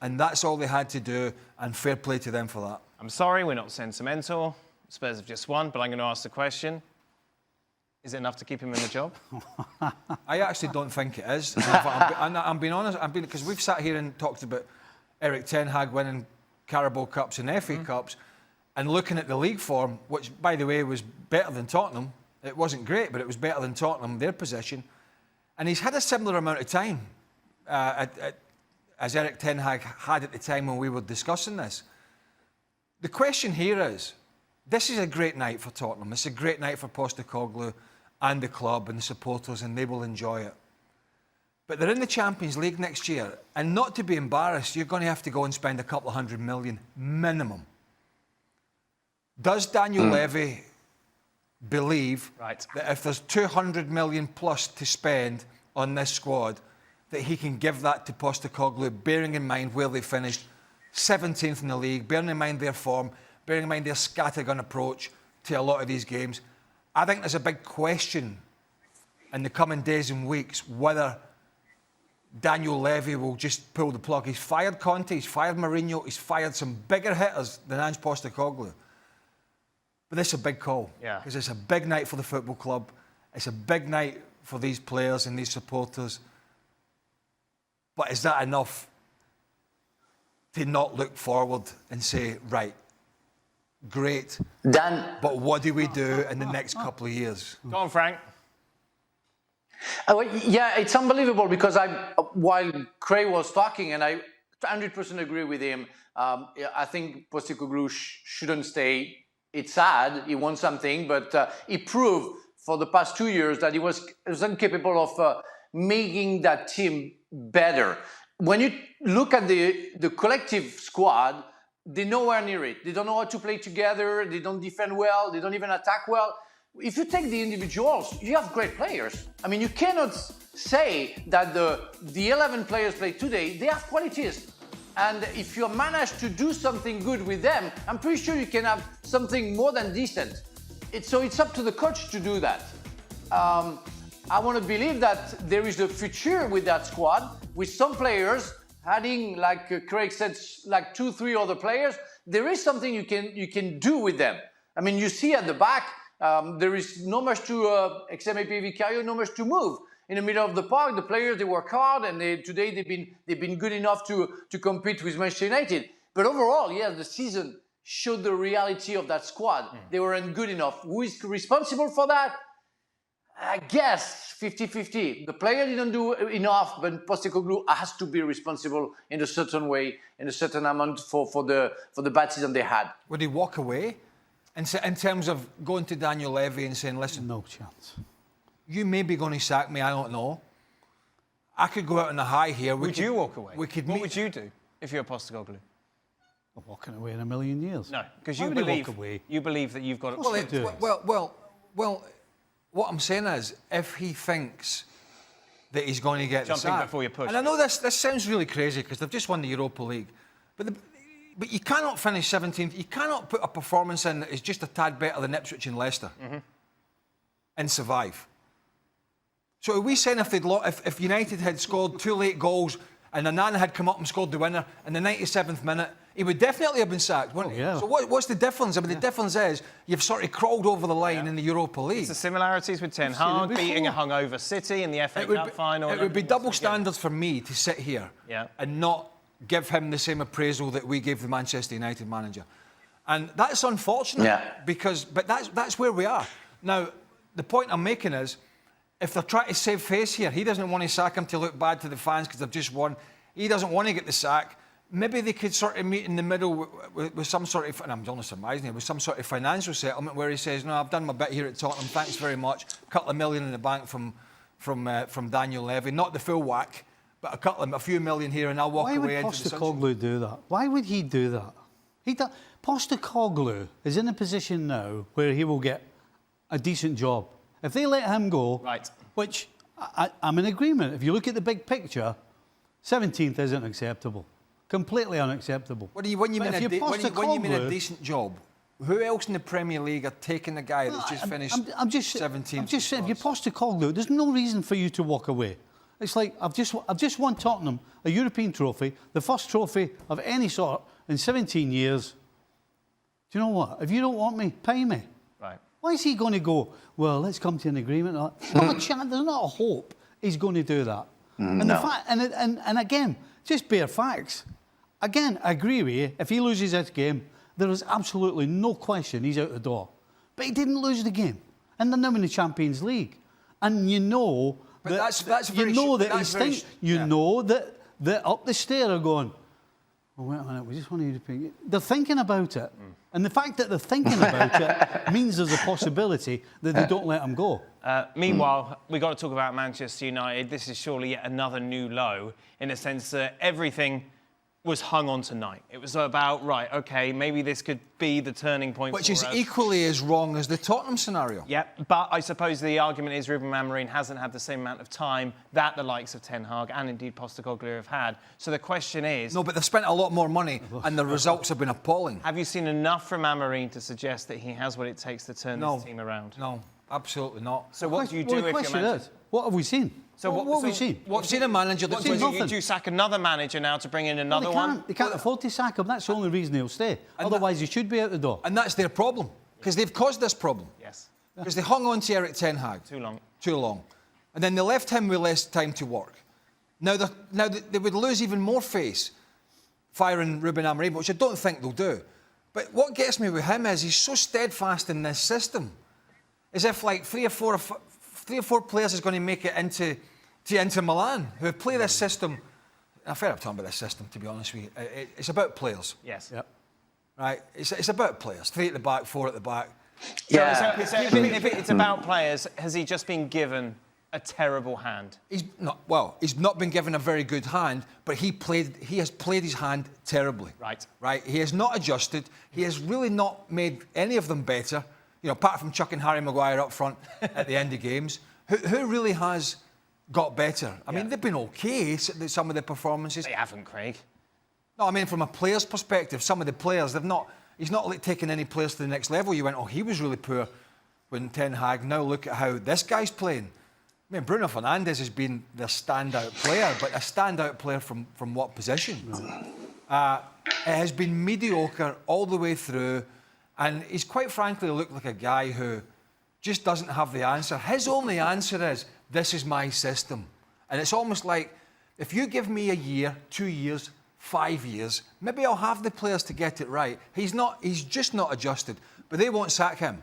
[SPEAKER 17] and that's all they had to do, and fair play to them for that.
[SPEAKER 1] I'm sorry, we're not sentimental. Spurs have just won, but I'm going to ask the question. Is it enough to keep him in the job?
[SPEAKER 17] I actually don't think it is. I'm being honest, because we've sat here and talked about Erik ten Hag winning Carabao Cups and FA Cups, and looking at the league form, which, by the way, was better than Tottenham. It wasn't great, but it was better than Tottenham, their position. And he's had a similar amount of time as Erik ten Hag had at the time when we were discussing this. The question here is, this is a great night for Tottenham. It's a great night for Postecoglou and the club and the supporters, and they will enjoy it. But they're in the Champions League next year, and not to be embarrassed, you're going to have to go and spend a couple of $100 million minimum. Does Daniel Levy believe that if there's $200 million plus to spend on this squad, that he can give that to Postecoglou, bearing in mind where they finished 17th in the league, bearing in mind their form, bearing in mind their scattergun approach to a lot of these games? I think there's a big question in the coming days and weeks whether Daniel Levy will just pull the plug. He's fired Conte, he's fired Mourinho, he's fired some bigger hitters than Ange Postecoglou. But this is a big call, because it's a big night for the football club. It's a big night for these players and these supporters. But is that enough to not look forward and say, right, great, but what do we do in the next couple of years?
[SPEAKER 1] Go on, Frank.
[SPEAKER 4] Yeah, it's unbelievable, because while Craig was talking, and I 100% agree with him, I think Postecoglou shouldn't stay. It's sad, he won something, but he proved for the past 2 years that he was incapable of making that team better. When you look at the collective squad, they're nowhere near it. They don't know how to play together. They don't defend well. They don't even attack well. If you take the individuals, you have great players. I mean, you cannot say that the 11 players played today, they have qualities. And if you manage to do something good with them, I'm pretty sure you can have something more than decent. So it's up to the coach to do that. I want to believe that there is a future with that squad, with some players adding, like Craig said, like 2-3 other players. There is something you can do with them. I mean, you see at the back, there is not much to, except maybe Vicario, not much to move. In the middle of the park, the players, they work hard, and today they've been good enough to compete with Manchester United. But overall, yeah, the season showed the reality of that squad. They weren't good enough. Who is responsible for that? I guess 50-50. The player didn't do enough, but Postecoglou has to be responsible in a certain way, in a certain amount for the bad season they had.
[SPEAKER 17] Would he walk away? In terms of going to Daniel Levy and saying, listen,
[SPEAKER 2] no chance.
[SPEAKER 17] You may be going to sack me, I don't know. I could go out on the high here.
[SPEAKER 1] Would you walk away?
[SPEAKER 17] What
[SPEAKER 1] would you do if you're Postecoglou?
[SPEAKER 2] I'm walking away in a million years.
[SPEAKER 1] No, because
[SPEAKER 2] Why
[SPEAKER 1] you
[SPEAKER 2] would he
[SPEAKER 1] believe
[SPEAKER 2] walk away?
[SPEAKER 1] you believe that you've got.
[SPEAKER 17] Well, what I'm saying is, if he thinks that he's going to get the
[SPEAKER 1] Jumping
[SPEAKER 17] sack,
[SPEAKER 1] before you push.
[SPEAKER 17] and I know this sounds really crazy because they've just won the Europa League, but you cannot finish 17th. You cannot put a performance in that is just a tad better than Ipswich and Leicester and survive. So are we saying if United had scored 2 late goals and Onana had come up and scored the winner in the 97th minute, he would definitely have been sacked, wouldn't he?
[SPEAKER 2] Yeah.
[SPEAKER 17] So what's the difference? I mean, the difference is you've sort of crawled over the line in the Europa League.
[SPEAKER 1] It's the similarities with Ten Hag beating a hungover City in the FA Cup final.
[SPEAKER 17] It would be double standards for me to sit here and not give him the same appraisal that we gave the Manchester United manager. And that's unfortunate but that's where we are. Now, the point I'm making is, if they're trying to save face here, he doesn't want to sack him to look bad to the fans because they've just won. He doesn't want to get the sack. Maybe they could sort of meet in the middle with some sort of, and I'm only surmising here, with some sort of financial settlement where he says, no, I've done my bit here at Tottenham, thanks very much. A couple of million in the bank from Daniel Levy. Not the full whack, but a few million here, and I'll walk away into the sunshine.
[SPEAKER 2] Why would Postecoglou do that? Why would he do that? Postecoglou is in a position now where he will get a decent job. If they let him go, which I'm in agreement. If you look at the big picture, 17th isn't acceptable. Completely unacceptable.
[SPEAKER 17] When you mean a decent job, who else in the Premier League are taking the guy that's just finished 17th?
[SPEAKER 2] I'm just saying, if you're Postecoglou, there's no reason for you to walk away. It's like, I've just won Tottenham a European trophy, the first trophy of any sort in 17 years. Do you know what? If you don't want me, pay me.
[SPEAKER 1] Right.
[SPEAKER 2] Why is he going to go, well, let's come to an agreement? Not a chance, there's not a hope he's going to do that. And again, just bare facts. Again, I agree with you. If he loses this game, there is absolutely no question he's out the door. But he didn't lose the game. And they're now in the Champions League. And you know that up the stair are going, oh, wait a minute, we just want European. They're thinking about it. And the fact that they're thinking about it means there's a possibility that they don't let him go.
[SPEAKER 1] Meanwhile, we've got to talk about Manchester United. This is surely yet another new low in a sense that everything was hung on tonight. It was about, right, OK, maybe this could be the turning point
[SPEAKER 17] Which is equally as wrong as the Tottenham scenario.
[SPEAKER 1] Yeah, but I suppose the argument is Ruben Amorim hasn't had the same amount of time that the likes of Ten Hag and indeed Postecoglou have had. So the question is...
[SPEAKER 17] No, but they've spent a lot more money and the results have been appalling.
[SPEAKER 1] Have you seen enough from Amorim to suggest that he has what it takes to turn this team around?
[SPEAKER 17] No, absolutely not.
[SPEAKER 1] So what do you do if you're Manchester?
[SPEAKER 2] What have we seen? What have we seen?
[SPEAKER 17] We've seen a manager that's...
[SPEAKER 1] You sack another manager now to bring in another one?
[SPEAKER 2] They can't afford to sack him. That's the only reason he'll stay. Otherwise, he should be out the door.
[SPEAKER 17] And that's their problem, because they've caused this problem.
[SPEAKER 1] Yes.
[SPEAKER 17] Because they hung on to Eric Ten Hag.
[SPEAKER 1] Too
[SPEAKER 17] long. And then they left him with less time to work. Now they would lose even more face firing Ruben Amorim, which I don't think they'll do. But what gets me with him is he's so steadfast in this system. As if like three or four players is going to make it into Milan, who play this system. I'm fed up talking about this system, to be honest with you. It's about players.
[SPEAKER 1] Yes.
[SPEAKER 2] Yep.
[SPEAKER 17] Right? It's about players. 3 at the back, 4 at the back.
[SPEAKER 1] Yeah. So if it's about players, has he just been given a terrible hand?
[SPEAKER 17] He's not been given a very good hand, but he has played his hand terribly. Right? He has not adjusted. He has really not made any of them better. You know, apart from chucking Harry Maguire up front at the end of games. Who really has got better? I mean, they've been okay, some of the performances.
[SPEAKER 1] They haven't, Craig.
[SPEAKER 17] No, I mean, from a player's perspective, some of the players, he's not like taking any players to the next level. You went, oh, he was really poor when Ten Hag. Now look at how this guy's playing. I mean, Bruno Fernandes has been their standout player, but a standout player from what position? It has been mediocre all the way through. And he's quite frankly looked like a guy who just doesn't have the answer. His only answer is, this is my system. And it's almost like, if you give me a year, 2 years, 5 years, maybe I'll have the players to get it right. He's just not adjusted. But they won't sack him.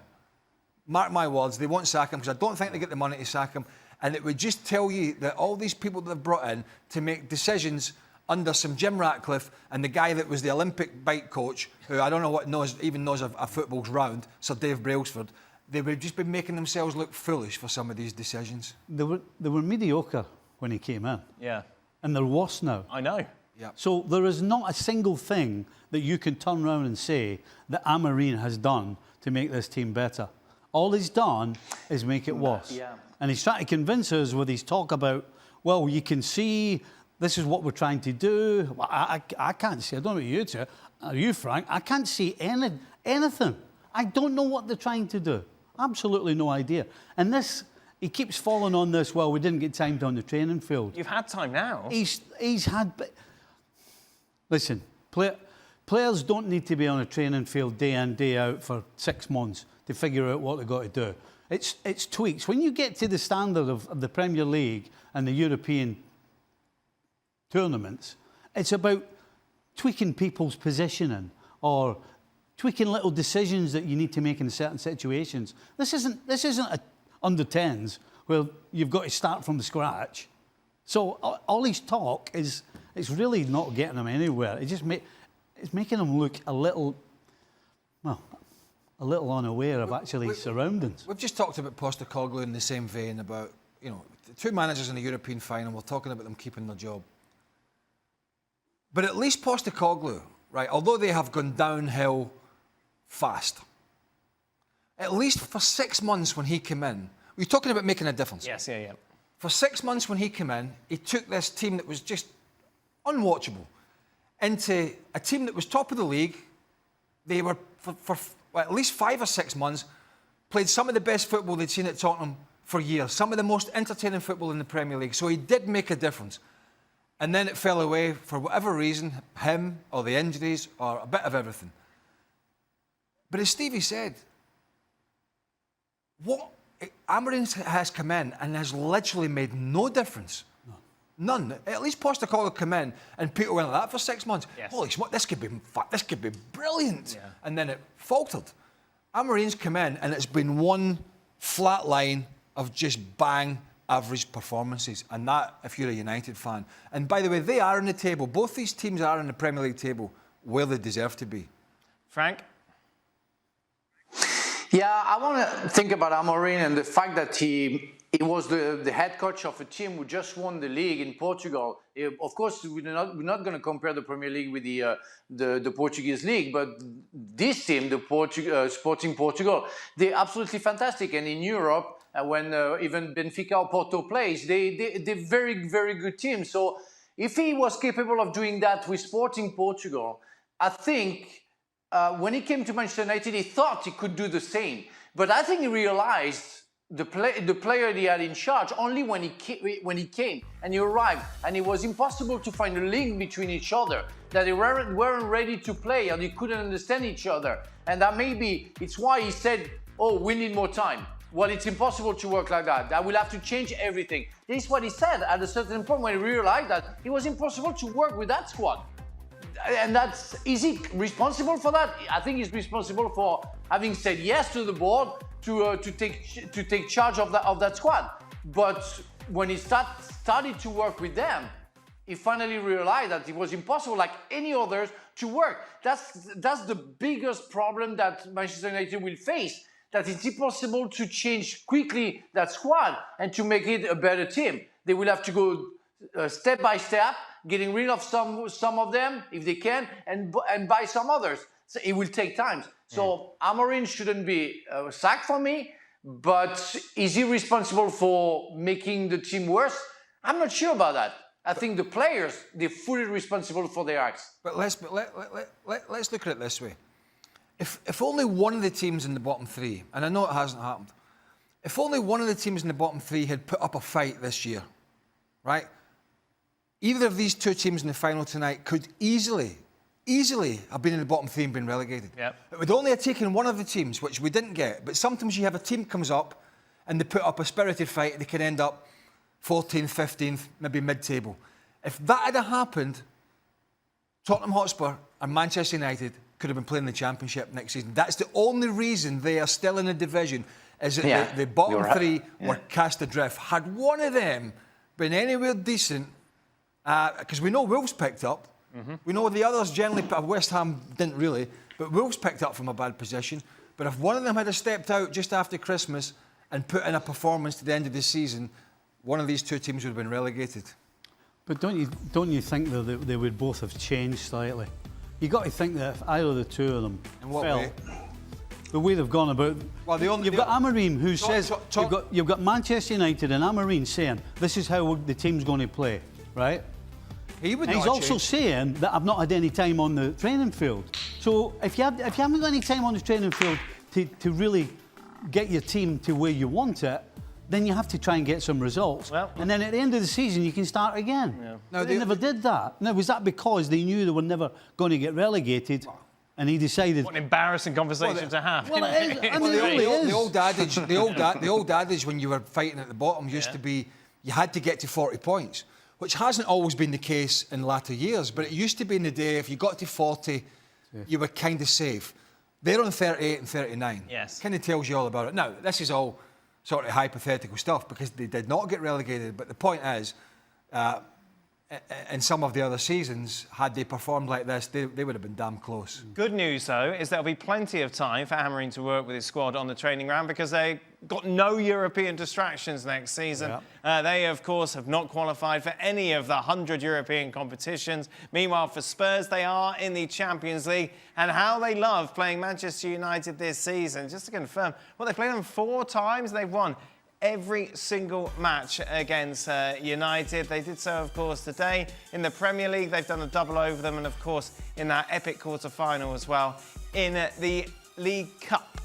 [SPEAKER 17] Mark my words, they won't sack him because I don't think they get the money to sack him. And it would just tell you that all these people that they've brought in to make decisions under some Jim Ratcliffe and the guy that was the Olympic bike coach, who I don't know what even knows a football's round, Sir Dave Brailsford, they would just be making themselves look foolish for some of these decisions.
[SPEAKER 2] They were mediocre when he came in.
[SPEAKER 1] Yeah.
[SPEAKER 2] And they're worse now.
[SPEAKER 1] I know.
[SPEAKER 17] Yep.
[SPEAKER 2] So there is not a single thing that you can turn around and say that Amorim has done to make this team better. All he's done is make it worse.
[SPEAKER 1] Yeah.
[SPEAKER 2] And he's trying to convince us with his talk about, well, you can see this is what we're trying to do. I can't see. I don't know about you two. Are you, Frank? I can't see anything. I don't know what they're trying to do. Absolutely no idea. And this, he keeps falling on this, well, we didn't get timed on the training field.
[SPEAKER 1] You've had time now.
[SPEAKER 2] He's had... Listen, players don't need to be on a training field day in, day out for 6 months to figure out what they've got to do. It's tweaks. When you get to the standard of the Premier League and the European tournaments, it's about tweaking people's positioning or tweaking little decisions that you need to make in certain situations. This isn't a under 10s where you've got to start from scratch. So all his talk is, it's really not getting them anywhere. It's making them look a little unaware of actually his surroundings.
[SPEAKER 17] We've just talked about Postecoglou in the same vein about, two managers in the European final. We're talking about them keeping their job. But at least Postecoglou, right, although they have gone downhill fast, at least for 6 months when he came in, we're talking about making a difference.
[SPEAKER 1] Yes, yeah.
[SPEAKER 17] For 6 months when he came in, he took this team that was just unwatchable into a team that was top of the league. They were, for at least 5 or 6 months, played some of the best football they'd seen at Tottenham for years, some of the most entertaining football in the Premier League. So he did make a difference. And then it fell away for whatever reason, him or the injuries or a bit of everything. But as Stevie said, Amorim has come in and has literally made no difference. None. At least Postecoglou come in and people went like that for 6 months.
[SPEAKER 1] Yes.
[SPEAKER 17] Holy smokes, this could be brilliant.
[SPEAKER 1] Yeah.
[SPEAKER 17] And then it faltered. Amorim's come in and it's been one flat line of just bang average performances. And that, if you're a United fan. And by the way, they are in the table. Both these teams are in the Premier League table where they deserve to be.
[SPEAKER 1] Frank?
[SPEAKER 4] Yeah, I want to think about Amorim and the fact that he was the head coach of a team who just won the league in Portugal. Of course, we're not going to compare the Premier League with the Portuguese league, but this team, the Sporting Portugal, they're absolutely fantastic. And in Europe, when even Benfica or Porto plays, they're very, very good teams. So if he was capable of doing that with Sporting Portugal, I think when he came to Manchester United, he thought he could do the same. But I think he realized the player he had in charge only when he came and he arrived, and it was impossible to find a link between each other, that they weren't ready to play and they couldn't understand each other. And that maybe it's why he said, oh, we need more time. Well, it's impossible to work like that. I will have to change everything. This is what he said at a certain point when he realized that it was impossible to work with that squad. And is he responsible for that? I think he's responsible for having said yes to the board to take charge of that squad. But when he started to work with them, he finally realized that it was impossible, like any others, to work. That's the biggest problem that Manchester United will face. That it's impossible to change quickly that squad and to make it a better team. They will have to go step by step, getting rid of some of them if they can, and buy some others. So it will take time. So Amorim shouldn't be sacked for me, but is he responsible for making the team worse? I'm not sure about that. I think the players, they're fully responsible for their acts.
[SPEAKER 17] But let's look at it this way. If only one of the teams in the bottom three, and I know it hasn't happened, if only one of the teams in the bottom three had put up a fight this year, right? Either of these two teams in the final tonight could easily easily have been in the bottom three and been relegated.
[SPEAKER 1] Yep.
[SPEAKER 17] It would only have taken one of the teams, which we didn't get. But sometimes you have a team comes up and they put up a spirited fight, they can end up 14th, 15th, maybe mid-table. If that had happened, Tottenham Hotspur and Manchester United could have been playing the Championship next season. That's the only reason they are still in the division, is that the bottom three were cast adrift. Had one of them been anywhere decent, because we know Wolves picked up, we know the others generally, West Ham didn't really, but Wolves picked up from a bad position. But if one of them had stepped out just after Christmas and put in a performance to the end of the season, one of these two teams would have been relegated.
[SPEAKER 2] But don't you think that they would both have changed slightly? You got to think that if either of the two of them felt the way they've gone about.
[SPEAKER 17] Well,
[SPEAKER 2] you've got Amorim who says you've got Manchester United and Amorim saying this is how the team's going to play, right?
[SPEAKER 17] He would.
[SPEAKER 2] And he's also saying that I've not had any time on the training field. So if you haven't got any time on the training field to really get your team to where you want it, then you have to try and get some results. Well, and then at the end of the season, you can start again. Yeah. Now, they never did that. Now, was that because they knew they were never going to get relegated and he decided...
[SPEAKER 1] What an embarrassing conversation to have.
[SPEAKER 2] Well, it is. I mean,
[SPEAKER 17] the old adage when you were fighting at the bottom used to be you had to get to 40 points, which hasn't always been the case in latter years, but it used to be in the day if you got to 40, you were kind of safe. They're on 38 and 39.
[SPEAKER 1] Yes.
[SPEAKER 17] Kind of tells you all about it. Now, this is all sort of hypothetical stuff because they did not get relegated. But the point is, in some of the other seasons, had they performed like this, they would have been damn close.
[SPEAKER 1] Good news, though, is there'll be plenty of time for Amorim to work with his squad on the training ground because they got no European distractions next season. They, of course, have not qualified for any of the 100 European competitions. Meanwhile, for Spurs, they are in the Champions League. And how they love playing Manchester United this season. Just to confirm, they played them 4 times. They've won every single match against United. They did so, of course, today. In the Premier League, they've done a double over them. And, of course, in that epic quarter-final as well in the League Cup.